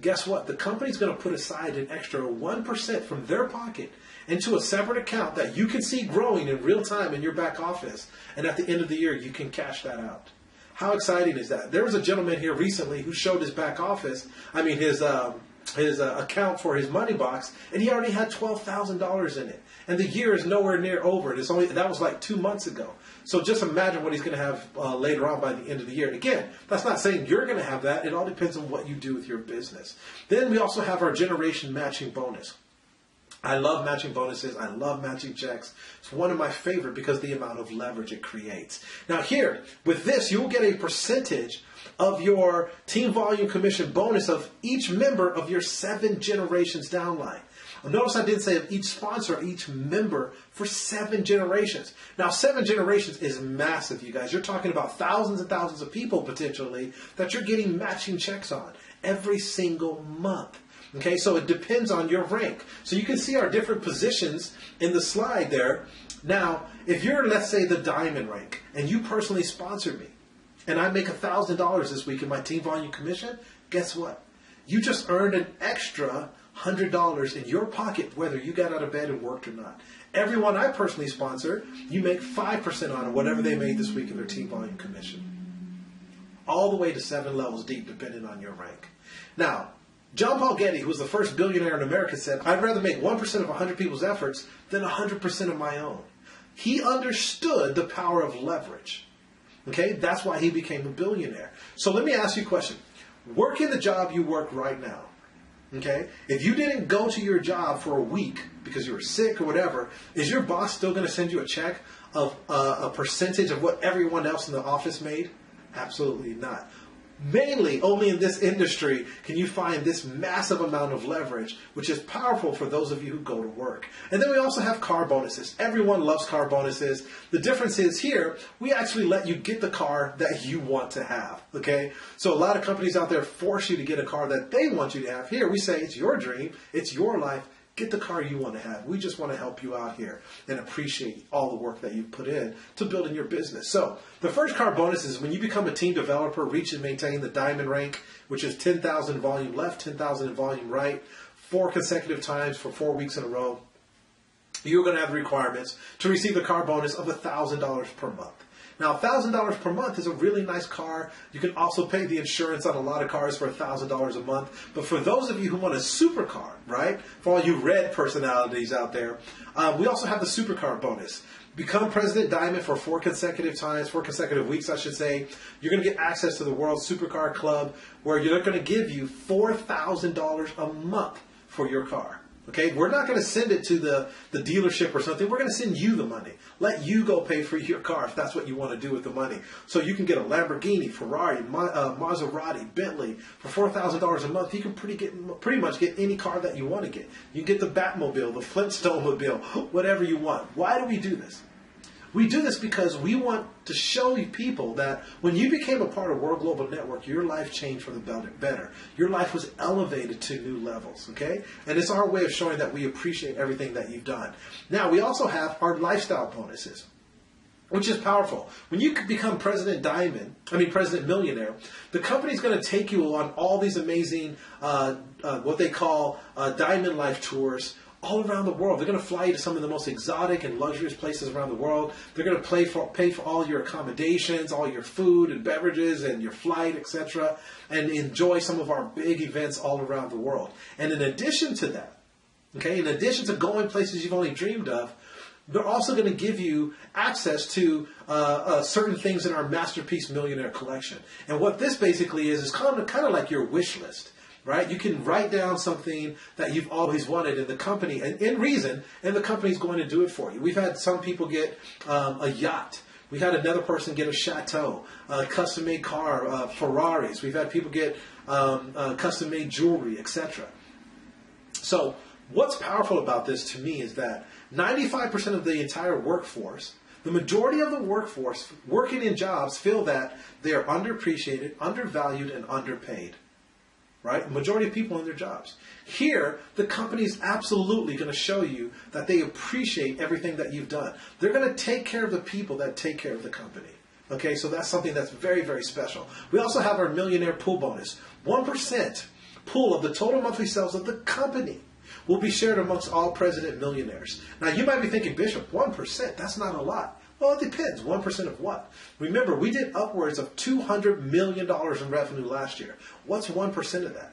[SPEAKER 2] guess what? The company's going to put aside an extra 1% from their pocket into a separate account that you can see growing in real time in your back office. And at the end of the year, you can cash that out. How exciting is that? There was a gentleman here recently who showed his back office, his account for his money box, and he already had $12,000 in it. And the year is nowhere near over. That was like 2 months ago. So just imagine what he's going to have later on by the end of the year. And again, that's not saying you're going to have that. It all depends on what you do with your business. Then we also have our generation matching bonus. I love matching bonuses. I love matching checks. It's one of my favorite because of the amount of leverage it creates. Now here, with this, you'll get a percentage of your team volume commission bonus of each member of your 7 generations downline. Notice I didn't say of each sponsor, each member for 7 generations. Now, 7 generations is massive, you guys. You're talking about thousands and thousands of people potentially that you're getting matching checks on every single month. Okay, so it depends on your rank. So you can see our different positions in the slide there. Now, if you're, let's say, the diamond rank, and you personally sponsored me, and I make $1,000 this week in my team volume commission, guess what? You just earned an extra $100 in your pocket, whether you got out of bed and worked or not. Everyone I personally sponsor, you make 5% on whatever they made this week in their team volume commission. All the way to 7 levels deep, depending on your rank. Now, John Paul Getty, who was the first billionaire in America, said, I'd rather make 1% of 100 people's efforts than 100% of my own. He understood the power of leverage. Okay, that's why he became a billionaire. So let me ask you a question. Working the job you work right now, okay, if you didn't go to your job for a week because you were sick or whatever, is your boss still going to send you a check of a percentage of what everyone else in the office made? Absolutely not. Mainly, only in this industry can you find this massive amount of leverage, which is powerful for those of you who go to work. And then we also have car bonuses. Everyone loves car bonuses. The difference is here, we actually let you get the car that you want to have, okay? So a lot of companies out there force you to get a car that they want you to have. Here, we say it's your dream, it's your life. Get the car you want to have. We just want to help you out here and appreciate all the work that you've put in to building your business. So the first car bonus is when you become a team developer, reach and maintain the diamond rank, which is 10,000 volume left, 10,000 in volume right, 4 consecutive times for 4 weeks in a row. You're going to have the requirements to receive the car bonus of $1,000 per month. Now, $1,000 per month is a really nice car. You can also pay the insurance on a lot of cars for $1,000 a month. But for those of you who want a supercar, right, for all you red personalities out there, we also have the supercar bonus. Become President Diamond for 4 consecutive times, 4 consecutive weeks, I should say. You're going to get access to the World Supercar Club, where you're going to give you $4,000 a month for your car. Okay, we're not going to send it to the dealership or something. We're going to send you the money. Let you go pay for your car if that's what you want to do with the money. So you can get a Lamborghini, Ferrari, Maserati, Bentley for $4,000 a month. You can pretty much get any car that you want to get. You can get the Batmobile, the Flintstone-mobile, whatever you want. Why do we do this? We do this because we want to show you people that when you became a part of World Global Network, your life changed for the better. Your life was elevated to new levels, okay? And it's our way of showing that we appreciate everything that you've done. Now, we also have our lifestyle bonuses, which is powerful. When you become President Millionaire, the company's going to take you on all these amazing, what they call Diamond Life tours, all around the world. They're going to fly you to some of the most exotic and luxurious places around the world. They're going to pay for all your accommodations, all your food and beverages and your flight, etc., and enjoy some of our big events all around the world. And in addition to that, okay, in addition to going places you've only dreamed of, they're also going to give you access to certain things in our Masterpiece Millionaire collection. And what this basically is kind of like your wish list. Right? You can write down something that you've always wanted in the company, and in reason, and the company's going to do it for you. We've had some people get a yacht. We had another person get a chateau, a custom-made car, Ferraris. We've had people get custom-made jewelry, etc. So what's powerful about this to me is that 95% of the entire workforce, the majority of the workforce working in jobs feel that they are underappreciated, undervalued, and underpaid. Right? Majority of people in their jobs. Here, the company is absolutely going to show you that they appreciate everything that you've done. They're going to take care of the people that take care of the company. Okay, so that's something that's very, very special. We also have our Millionaire Pool Bonus. 1% pool of the total monthly sales of the company will be shared amongst all President Millionaires. Now, you might be thinking, Bishop, 1%, that's not a lot. Well, it depends. 1% of what? Remember, we did upwards of $200 million in revenue last year. What's 1% of that?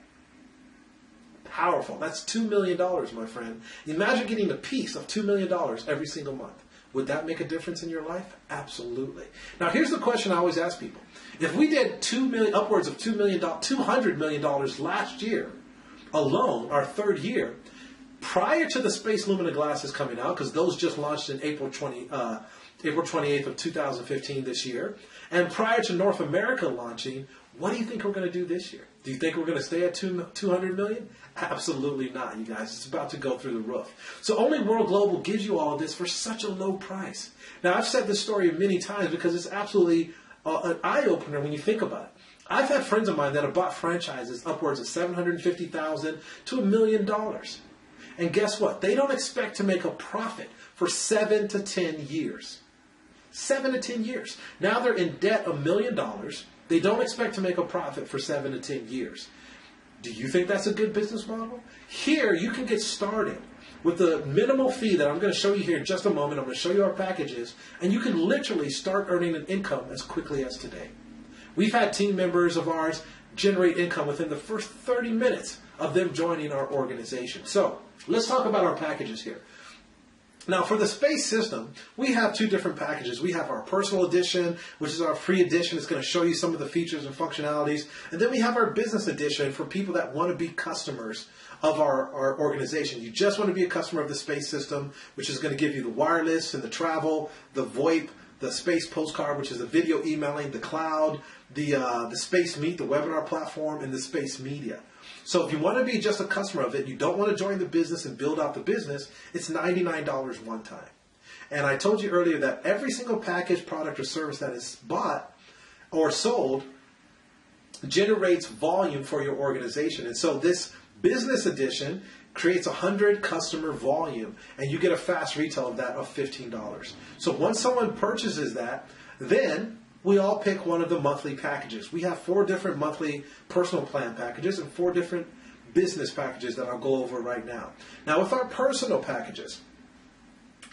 [SPEAKER 2] Powerful. That's $2 million, my friend. Imagine getting a piece of $2 million every single month. Would that make a difference in your life? Absolutely. Now, here's the question I always ask people. If we did upwards of $200 million last year alone, our third year, prior to the Space Lumina glasses coming out, because those just launched in April 28th of 2015 this year. And prior to North America launching, what do you think we're going to do this year? Do you think we're going to stay at 200 million? Absolutely not, you guys. It's about to go through the roof. So only World Global gives you all of this for such a low price. Now, I've said this story many times because it's absolutely an eye-opener when you think about it. I've had friends of mine that have bought franchises upwards of $750,000 to $1 million. And guess what? They don't expect to make a profit for 7 to 10 years. 7 to 10 years. Now they're in debt $1 million. They don't expect to make a profit for 7 to 10 years. Do you think that's a good business model? Here, you can get started with the minimal fee that I'm going to show you here in just a moment. I'm going to show you our packages, and you can literally start earning an income as quickly as today. We've had team members of ours generate income within the first 30 minutes of them joining our organization. So let's talk about our packages here. Now, for the space system, we have two different packages. We have our personal edition, which is our free edition. It's going to show you some of the features and functionalities. And then we have our business edition for people that want to be customers of our organization. You just want to be a customer of the space system, which is going to give you the wireless and the travel, the VoIP, the space postcard, which is the video emailing, the cloud, the space meet, the webinar platform, and the space media. So if you want to be just a customer of it, you don't want to join the business and build out the business, it's $99 one time. And I told you earlier that every single package, product, or service that is bought or sold generates volume for your organization. And so this business edition creates 100 customer volume, and you get a fast retail of that of $15. So once someone purchases that, then we all pick one of the monthly packages. We have 4 different monthly personal plan packages and 4 different business packages that I'll go over right now. Now, with our personal packages,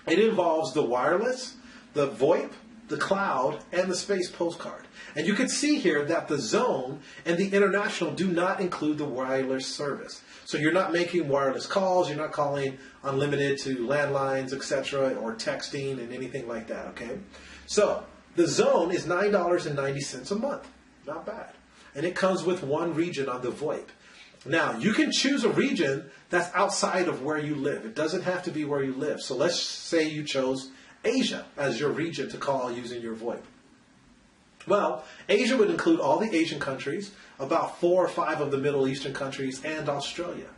[SPEAKER 2] it involves the wireless, the VoIP, the cloud, and the space postcard. And you can see here that the zone and the international do not include the wireless service. So you're not making wireless calls, you're not calling unlimited to landlines, etc., or texting and anything like that, okay? So the zone is $9.90 a month. Not bad. And it comes with 1 region on the VoIP. Now, you can choose a region that's outside of where you live. It doesn't have to be where you live. So let's say you chose Asia as your region to call using your VoIP. Well, Asia would include all the Asian countries, about 4 or 5 of the Middle Eastern countries, and Australia.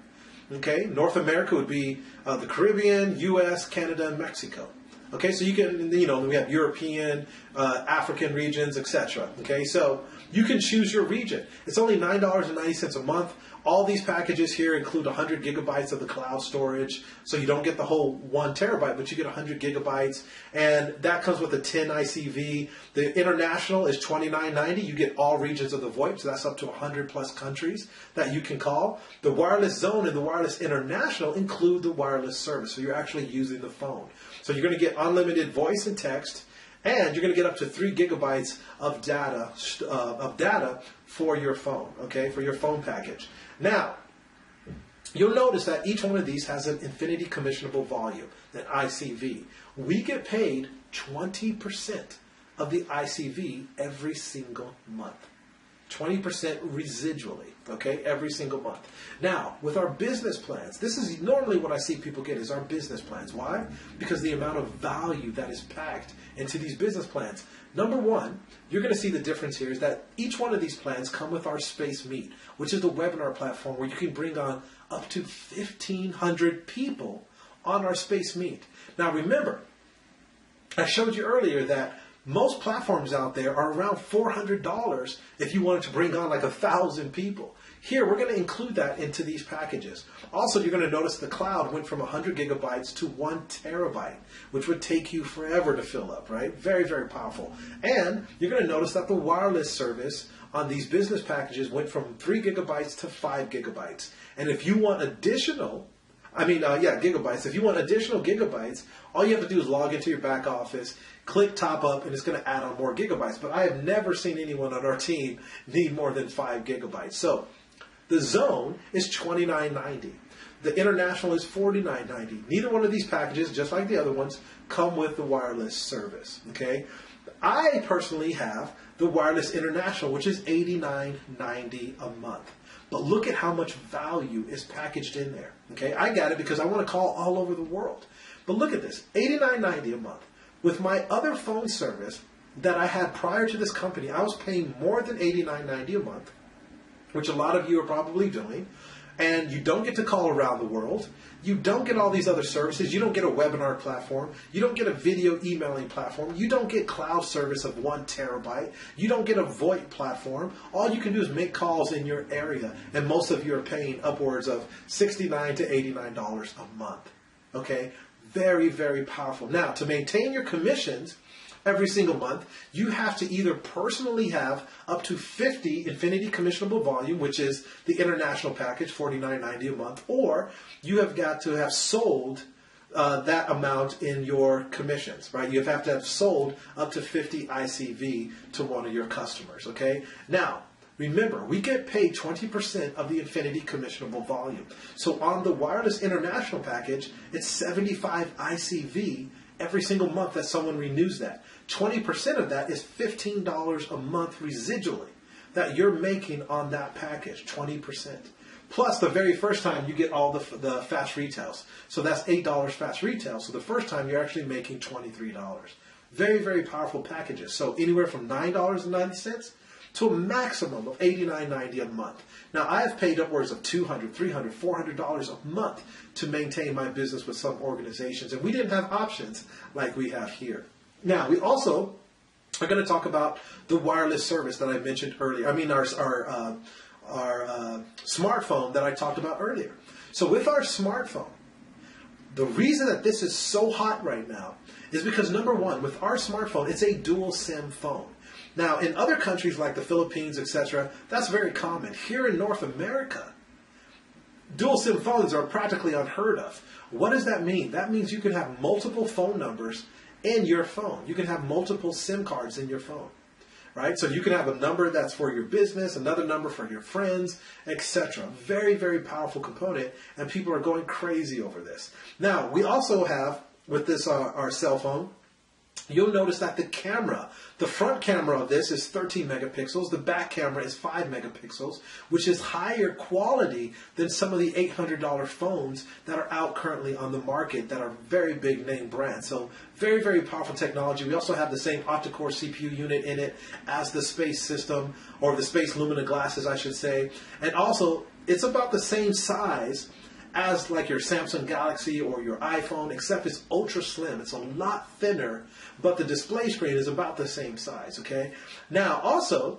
[SPEAKER 2] Okay, North America would be the Caribbean, U.S., Canada, and Mexico. Okay, so you can, we have European, African regions, etc. Okay, so you can choose your region. It's only $9.90 a month. All these packages here include 100 gigabytes of the cloud storage, so you don't get the whole 1 terabyte, but you get 100 gigabytes, and that comes with a 10 ICV. The international is $29.90. You get all regions of the VoIP, so that's up to 100 plus countries that you can call. The wireless zone and the wireless international include the wireless service, so you're actually using the phone. So you're going to get unlimited voice and text, and you're going to get up to 3 gigabytes of data for your phone, okay, for your phone package. Now, you'll notice that each one of these has an infinity commissionable volume, an ICV. We get paid 20% of the ICV every single month. 20% residually, okay, every single month. Now, with our business plans, this is normally what I see people get is our business plans. Why? Because the amount of value that is packed into these business plans. Number one, you're going to see the difference here is that each one of these plans come with our Space Meet, which is the webinar platform where you can bring on up to 1,500 people on our Space Meet. Now remember, I showed you earlier that most platforms out there are around $400 if you wanted to bring on like 1,000 people. Here, we're going to include that into these packages. Also, you're going to notice the cloud went from 100 gigabytes to 1 terabyte, which would take you forever to fill up, right? Very, very powerful. And you're going to notice that the wireless service on these business packages went from 3 gigabytes to 5 gigabytes. And if you want additional gigabytes. If you want additional gigabytes, all you have to do is log into your back office, click top up, and it's going to add on more gigabytes. But I have never seen anyone on our team need more than 5 gigabytes. So the zone is $29.90. The international is $49.90. Neither one of these packages, just like the other ones, come with the wireless service. Okay, I personally have the wireless international, which is $89.90 a month. But look at how much value is packaged in there. Okay, I got it because I want to call all over the world. But look at this, $89.90 a month. With my other phone service that I had prior to this company, I was paying more than $89.90 a month, which a lot of you are probably doing. And you don't get to call around the world. You don't get all these other services. You don't get a webinar platform. You don't get a video emailing platform. You don't get cloud service of 1 terabyte. You don't get a VoIP platform. All you can do is make calls in your area. And most of you are paying upwards of $69 to $89 a month. Okay? Very, very powerful. Now, to maintain your commissions, every single month, you have to either personally have up to 50 Infinity commissionable volume, which is the international package, $49.90 a month, or you have got to have sold that amount in your commissions, right? You have to have sold up to 50 ICV to one of your customers, okay? Now, remember, we get paid 20% of the Infinity commissionable volume. So on the wireless international package, it's 75 ICV every single month that someone renews that. 20% of that is $15 a month residually that you're making on that package, 20%. Plus, the very first time you get all the fast retails. So that's $8 fast retail. So the first time you're actually making $23. Very, very powerful packages. So anywhere from $9.90 to a maximum of $89.90 a month. Now, I have paid upwards of $200, $300, $400 a month to maintain my business with some organizations. And we didn't have options like we have here. Now, we also are going to talk about the wireless service that I mentioned earlier. I mean, our smartphone that I talked about earlier. So with our smartphone, the reason that this is so hot right now is because, number one, with our smartphone, it's a dual SIM phone. Now, in other countries like the Philippines, etc., that's very common. Here in North America, dual SIM phones are practically unheard of. What does that mean? That means you can have multiple phone numbers in your phone. You can have multiple SIM cards in your phone. Right? So you can have a number that's for your business, another number for your friends, etc. Very, very powerful component, and people are going crazy over this. Now, we also have, with this our cell phone, you'll notice that the camera, the front camera of this is 13 megapixels, the back camera is 5 megapixels, which is higher quality than some of the $800 phones that are out currently on the market that are very big name brands. So very, very powerful technology. We also have the same octa-core CPU unit in it as the Space system, or the Space Lumina glasses, I should say. And also, it's about the same size as like your Samsung Galaxy or your iPhone, except it's ultra slim. It's a lot thinner, but the display screen is about the same size, okay? Now, also,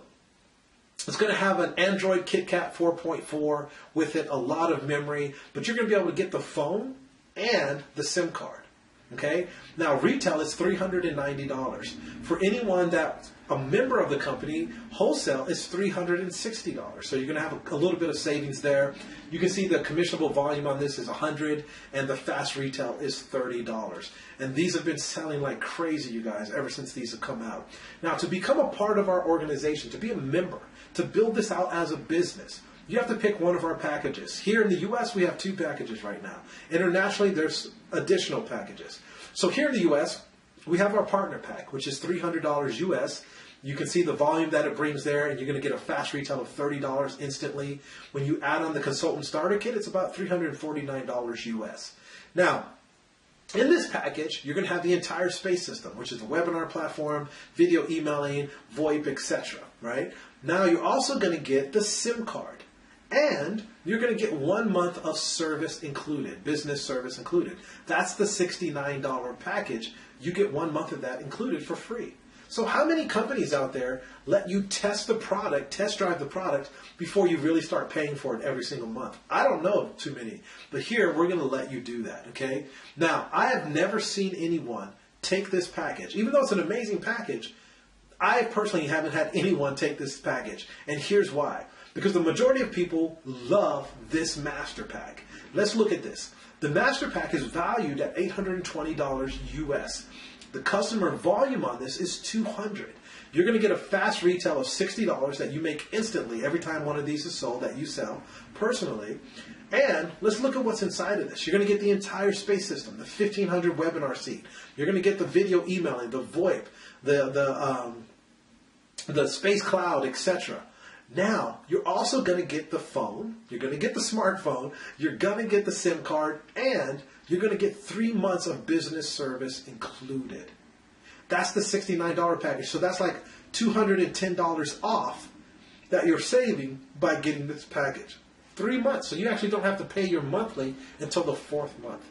[SPEAKER 2] it's going to have an Android KitKat 4.4 with it, a lot of memory, but you're going to be able to get the phone and the SIM card, okay? Now, retail is $390. For anyone that's a member of the company, wholesale is $360. So you're going to have a little bit of savings there. You can see the commissionable volume on this is $100, and the fast retail is $30. And these have been selling like crazy, you guys, ever since these have come out. Now, to become a part of our organization, to be a member, to build this out as a business, you have to pick one of our packages. Here in the U.S., we have 2 packages right now. Internationally, there's additional packages. So here in the U.S., we have our partner pack, which is $300 US. You can see the volume that it brings there, and you're going to get a fast retail of $30 instantly. When you add on the consultant starter kit, it's about $349 US. Now, in this package, you're going to have the entire Space system, which is the webinar platform, video emailing, VoIP, etc. Right? Now, you're also going to get the SIM card. And you're going to get 1 month of service included, business service included. That's the $69 package. You get 1 month of that included for free. So how many companies out there let you test the product, test drive the product, before you really start paying for it every single month? I don't know too many, but here we're going to let you do that, okay? Now, I have never seen anyone take this package. Even though it's an amazing package, I personally haven't had anyone take this package. And here's why. Because the majority of people love this Master Pack. Let's look at this. The Master Pack is valued at $820 US. The customer volume on this is 200. You're going to get a fast retail of $60 that you make instantly every time one of these is sold that you sell personally. And let's look at what's inside of this. You're going to get the entire Space system, the 1500 webinar seat. You're going to get the video emailing, the VoIP, the Space Cloud, etc. Now, you're also going to get the phone, you're going to get the smartphone, you're going to get the SIM card, and you're going to get 3 months of business service included. That's the $69 package. So that's like $210 off that you're saving by getting this package. 3 months. So you actually don't have to pay your monthly until the 4th month.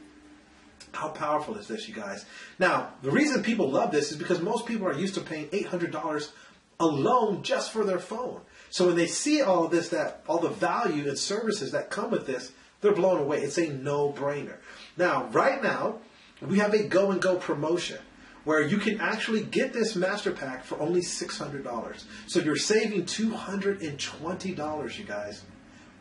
[SPEAKER 2] How powerful is this, you guys? Now, the reason people love this is because most people are used to paying $800 alone just for their phone. So when they see all of this, all the value and services that come with this, they're blown away. It's a no-brainer. Now, right now, we have a go-and-go promotion where you can actually get this master pack for only $600. So you're saving $220, you guys.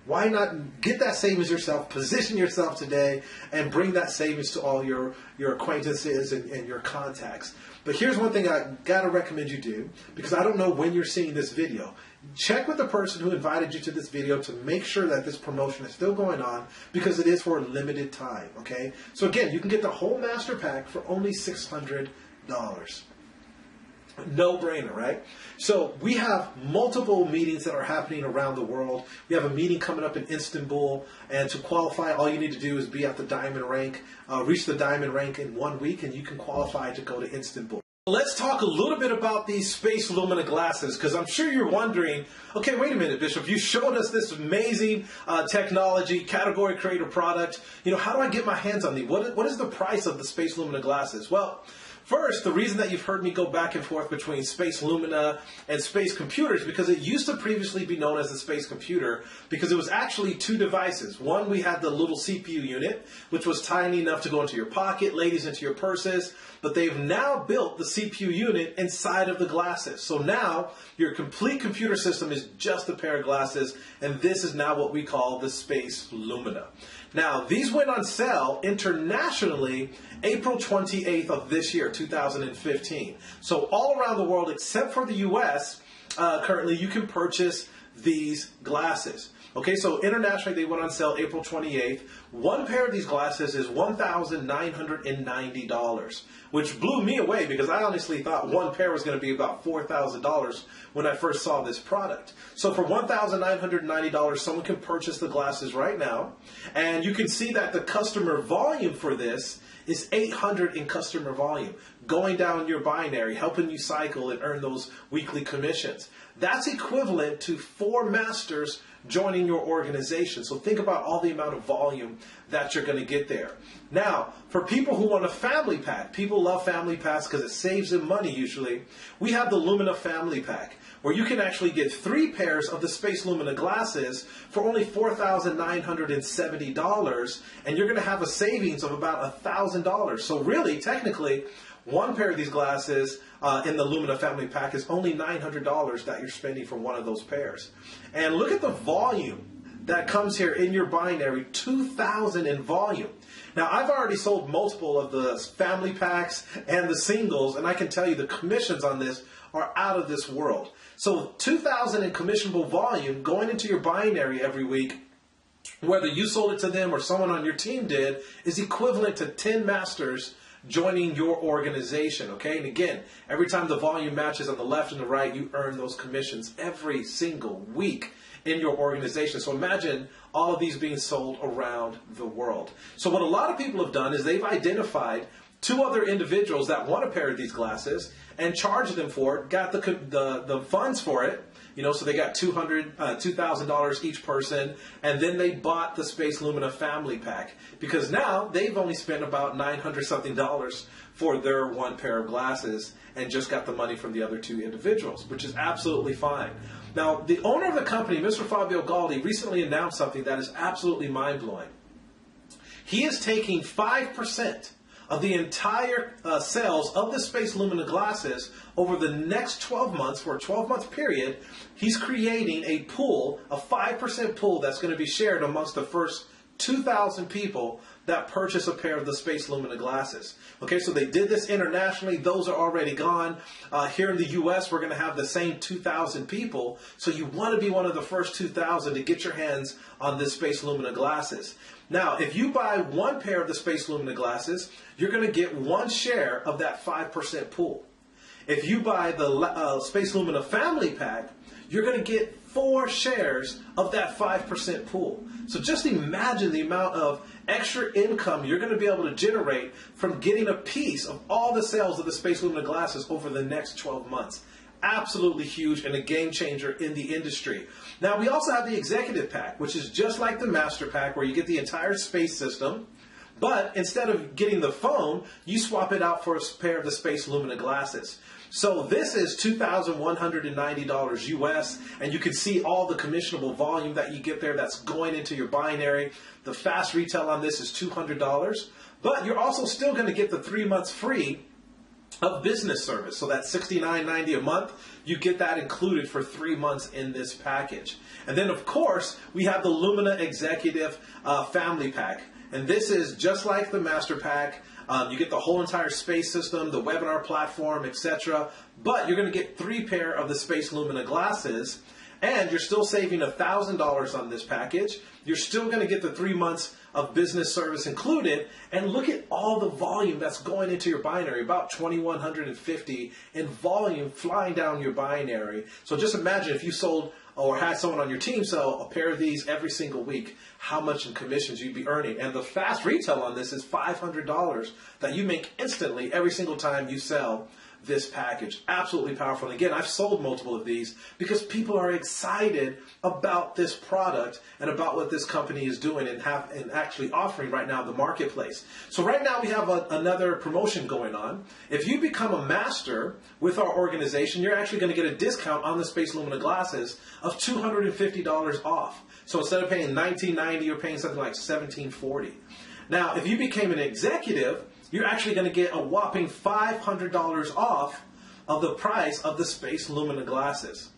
[SPEAKER 2] Why not get that savings yourself, position yourself today, and bring that savings to all your acquaintances and your contacts. But here's one thing I gotta recommend you do, because I don't know when you're seeing this video. Check with the person who invited you to this video to make sure that this promotion is still going on, because it is for a limited time, okay? So again, you can get the whole master pack for only $600. No brainer, right? So we have multiple meetings that are happening around the world. We have a meeting coming up in Istanbul, and to qualify, all you need to do is be at the diamond rank, reach the diamond rank in 1 week, and you can qualify to go to Istanbul. Let's talk a little bit about these Space Lumina glasses, because I'm sure you're wondering, okay, wait a minute, Bishop, you showed us this amazing technology, category creator product. You know, how do I get my hands on these? What is the price of the Space Lumina glasses? Well, first, the reason that you've heard me go back and forth between Space Lumina and Space Computers, because it used to previously be known as the Space Computer, because it was actually two devices. One, we had the little CPU unit, which was tiny enough to go into your pocket, ladies into your purses, but they've now built the CPU unit inside of the glasses. So now your complete computer system is just a pair of glasses, and this is now what we call the Space Lumina. Now, these went on sale internationally April 28th of this year, 2015. So all around the world, except for the US, currently you can purchase these glasses. Okay, so internationally they went on sale April 28th. One pair of these glasses is $1,990, which blew me away, because I honestly thought one pair was going to be about $4,000 when I first saw this product. So for $1,990, someone can purchase the glasses right now, and you can see that the customer volume for this is 800 in customer volume, going down your binary, helping you cycle and earn those weekly commissions. That's equivalent to 4 masters joining your organization. So think about all the amount of volume that you're going to get there. Now, for people who want a family pack, people love family packs because it saves them money usually. We have the Lumina Family Pack, where you can actually get 3 pairs of the Space Lumina glasses for only $4,970, and you're going to have a savings of about $1,000. So really, technically, one pair of these glasses in the Lumina Family Pack is only $900 that you're spending for one of those pairs. And look at the volume that comes here in your binary, 2,000 in volume. Now, I've already sold multiple of the family packs and the singles, and I can tell you the commissions on this are out of this world. So 2,000 in commissionable volume going into your binary every week, whether you sold it to them or someone on your team did, is equivalent to 10 masters joining your organization, okay? And again, every time the volume matches on the left and the right, you earn those commissions every single week in your organization. So imagine all of these being sold around the world. So what a lot of people have done is they've identified 2 other individuals that want a pair of these glasses and charged them for it, got the funds for it, you know, so they got $2,000 each person, and then they bought the Space Lumina Family Pack, because now they've only spent about $900 something for their one pair of glasses and just got the money from the other 2 individuals, which is absolutely fine. Now, the owner of the company, Mr. Fabio Galdi, recently announced something that is absolutely mind-blowing. He is taking 5% of the entire sales of the Space Lumina glasses over the next 12 months, for a 12-month period. He's creating a pool, a 5% pool that's going to be shared amongst the first 2,000 people that purchase a pair of the Space Lumina glasses. Okay, so they did this internationally. Those are already gone. Here in the U.S., we're going to have the same 2,000 people. So you want to be one of the first 2,000 to get your hands on this Space Lumina glasses. Now, if you buy one pair of the Space Lumina glasses, you're going to get 1 share of that 5% pool. If you buy the Space Lumina Family Pack, you're going to get 4 shares of that 5% pool. So just imagine the amount of extra income you're going to be able to generate from getting a piece of all the sales of the Space Lumina glasses over the next 12 months. Absolutely huge and a game changer in the industry. Now, we also have the Executive Pack, which is just like the Master Pack, where you get the entire space system, but instead of getting the phone, you swap it out for a pair of the Space Lumina glasses. So this is $2,190 US, and you can see all the commissionable volume that you get there that's going into your binary. The fast retail on this is $200, but you're also still going to get the 3 months free of business service. So that's $69.90 a month. You get that included for 3 months in this package. And then, of course, we have the Lumina Executive Family Pack. And this is just like the Master Pack. You get the whole entire space system, the webinar platform, etc. But you're going to get 3 pair of the Space Lumina glasses. And you're still saving $1,000 on this package. You're still going to get the 3 months of business service included. And look at all the volume that's going into your binary, about 2,150 in volume flying down your binary. So just imagine if you sold or had someone on your team sell a pair of these every single week, how much in commissions you'd be earning. And the fast retail on this is $500 that you make instantly every single time you sell this package. Absolutely powerful. And again, I've sold multiple of these because people are excited about this product and about what this company is doing and actually offering right now in the marketplace. So right now we have another promotion going on. If you become a master with our organization, you're actually going to get a discount on the Space Lumina glasses of $250 off. So instead of paying $19.90, you're paying something like $17.40. Now, if you became an executive, you're actually going to get a whopping $500 off of the price of the Space Lumina glasses.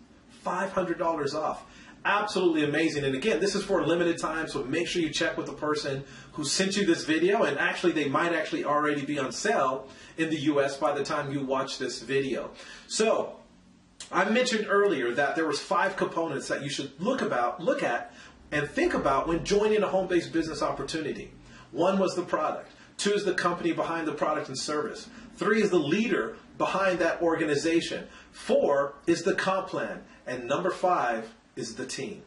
[SPEAKER 2] $500 off. Absolutely amazing. And again, this is for a limited time, so make sure you check with the person who sent you this video. And actually, they might actually already be on sale in the US by the time you watch this video. So, I mentioned earlier that there was 5 components that you should look at and think about when joining a home-based business opportunity. 1 was the product. 2 is the company behind the product and service. 3 is the leader behind that organization. 4 is the comp plan. And number 5 is the team.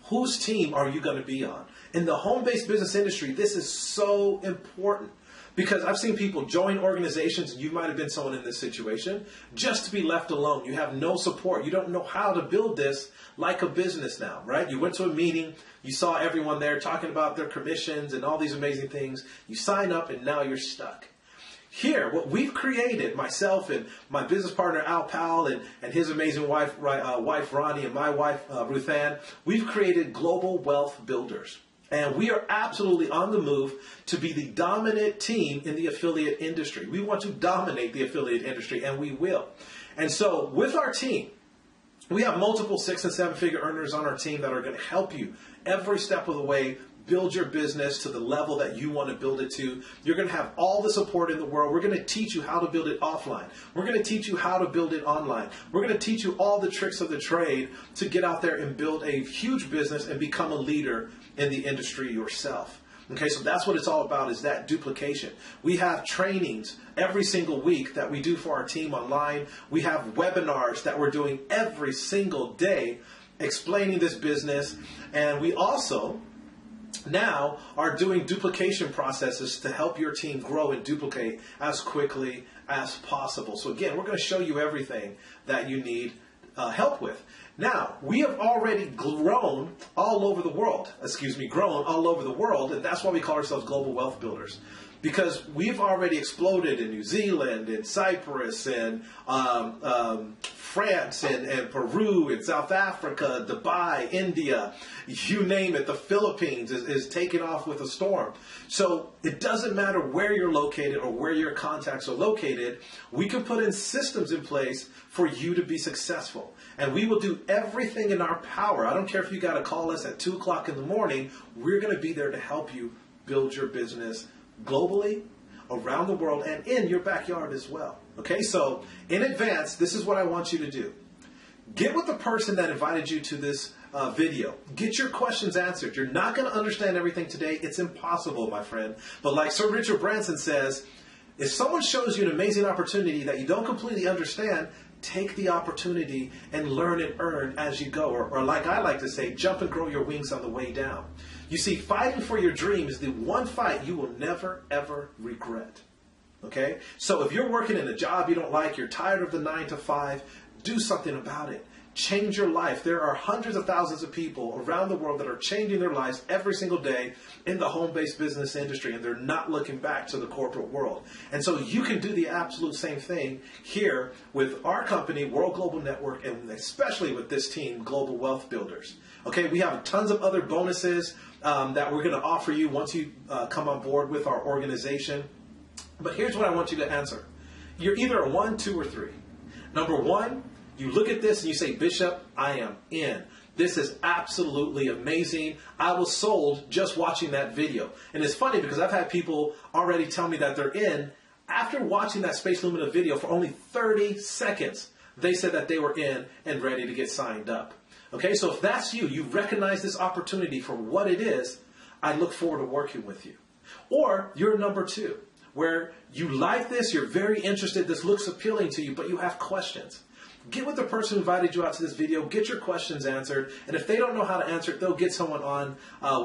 [SPEAKER 2] Whose team are you going to be on? In the home-based business industry, this is so important. Because I've seen people join organizations, and you might have been someone in this situation, just to be left alone. You have no support. You don't know how to build this like a business now, right? You went to a meeting, you saw everyone there talking about their commissions and all these amazing things. You sign up, and now you're stuck. Here, what we've created, myself and my business partner Al Powell and his amazing wife Ronnie and my wife Ruth Ann, we've created Global Wealth Builders. And we are absolutely on the move to be the dominant team in the affiliate industry. We want to dominate the affiliate industry, and we will. And so with our team, we have multiple 6- and 7-figure earners on our team that are going to help you every step of the way build your business to the level that you want to build it to. You're going to have all the support in the world. We're going to teach you how to build it offline. We're going to teach you how to build it online. We're going to teach you all the tricks of the trade to get out there and build a huge business and become a leader in the industry yourself. Okay, so that's what it's all about, is that duplication. We have trainings every single week that we do for our team online. We have webinars that we're doing every single day explaining this business. And we also now are doing duplication processes to help your team grow and duplicate as quickly as possible. So again, we're going to show you everything that you need help with. Now, we have already grown all over the world, and that's why we call ourselves Global Wealth Builders. Because we've already exploded in New Zealand, in Cyprus, and France, and Peru, and South Africa, Dubai, India, you name it. The Philippines is taking off with a storm. So it doesn't matter where you're located or where your contacts are located. We can put in systems in place for you to be successful. And we will do everything in our power. I don't care if you got to call us at 2 o'clock in the morning. We're going to be there to help you build your business globally, around the world, and in your backyard as well. Okay, so in advance, this is what I want you to do. Get with the person that invited you to this video. Get your questions answered. You're not going to understand everything today. It's impossible, my friend. But like Sir Richard Branson says, if someone shows you an amazing opportunity that you don't completely understand, take the opportunity and learn and earn as you go. Or like I like to say, jump and grow your wings on the way down. You see, fighting for your dream is the one fight you will never, ever regret. Okay? So if you're working in a job you don't like, you're tired of the 9 to 5, do something about it. Change your life. There are hundreds of thousands of people around the world that are changing their lives every single day in the home-based business industry, and they're not looking back to the corporate world. And so you can do the absolute same thing here with our company, World Global Network, and especially with this team, Global Wealth Builders. Okay, we have tons of other bonuses that we're going to offer you once you come on board with our organization. But here's what I want you to answer. you're either a 1, 2, or 3. Number 1, you look at this and you say, Bishop, I am in. This is absolutely amazing. I was sold just watching that video. And it's funny because I've had people already tell me that they're in. After watching that Space Lumina video for only 30 seconds, they said that they were in and ready to get signed up. Okay, so if that's you, you recognize this opportunity for what it is, I look forward to working with you. Or you're number 2, where you like this, you're very interested, this looks appealing to you, but you have questions. Get with the person who invited you out to this video, get your questions answered, and if they don't know how to answer it, they'll get someone on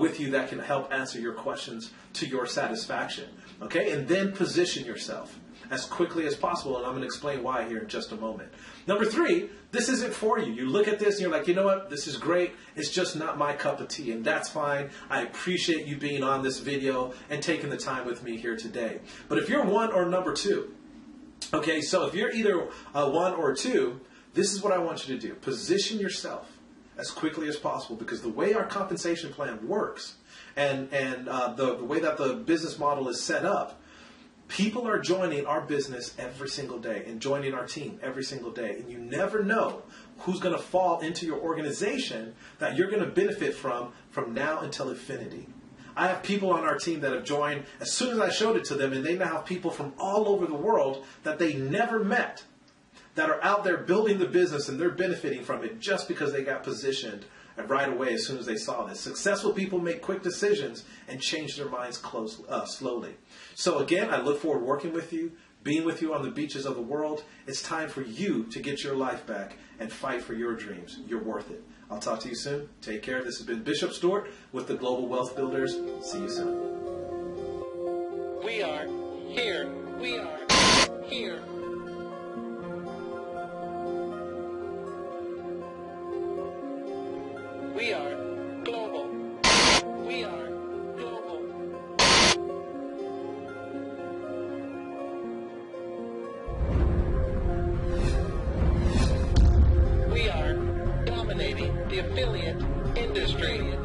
[SPEAKER 2] with you that can help answer your questions to your satisfaction. Okay, and then position yourself as quickly as possible, and I'm going to explain why here in just a moment. Number 3, this isn't for you. You look at this and you're like, you know what, this is great, it's just not my cup of tea, and that's fine. I appreciate you being on this video and taking the time with me here today. But if you're 1 or number 2, okay, so if you're either 1 or 2, this is what I want you to do. Position yourself as quickly as possible, because the way our compensation plan works and the way that the business model is set up, people are joining our business every single day and joining our team every single day. And you never know who's going to fall into your organization that you're going to benefit from now until infinity. I have people on our team that have joined as soon as I showed it to them, and they now have people from all over the world that they never met that are out there building the business, and they're benefiting from it just because they got positioned right away as soon as they saw this. Successful people make quick decisions and change their minds slowly. So again, I look forward to working with you, being with you on the beaches of the world. It's time for you to get your life back and fight for your dreams. You're worth it. I'll talk to you soon. Take care. This has been Bishop Stewart with the Global Wealth Builders. See you soon.
[SPEAKER 1] We are here. We are here. We are global. We are global. We are dominating the affiliate industry.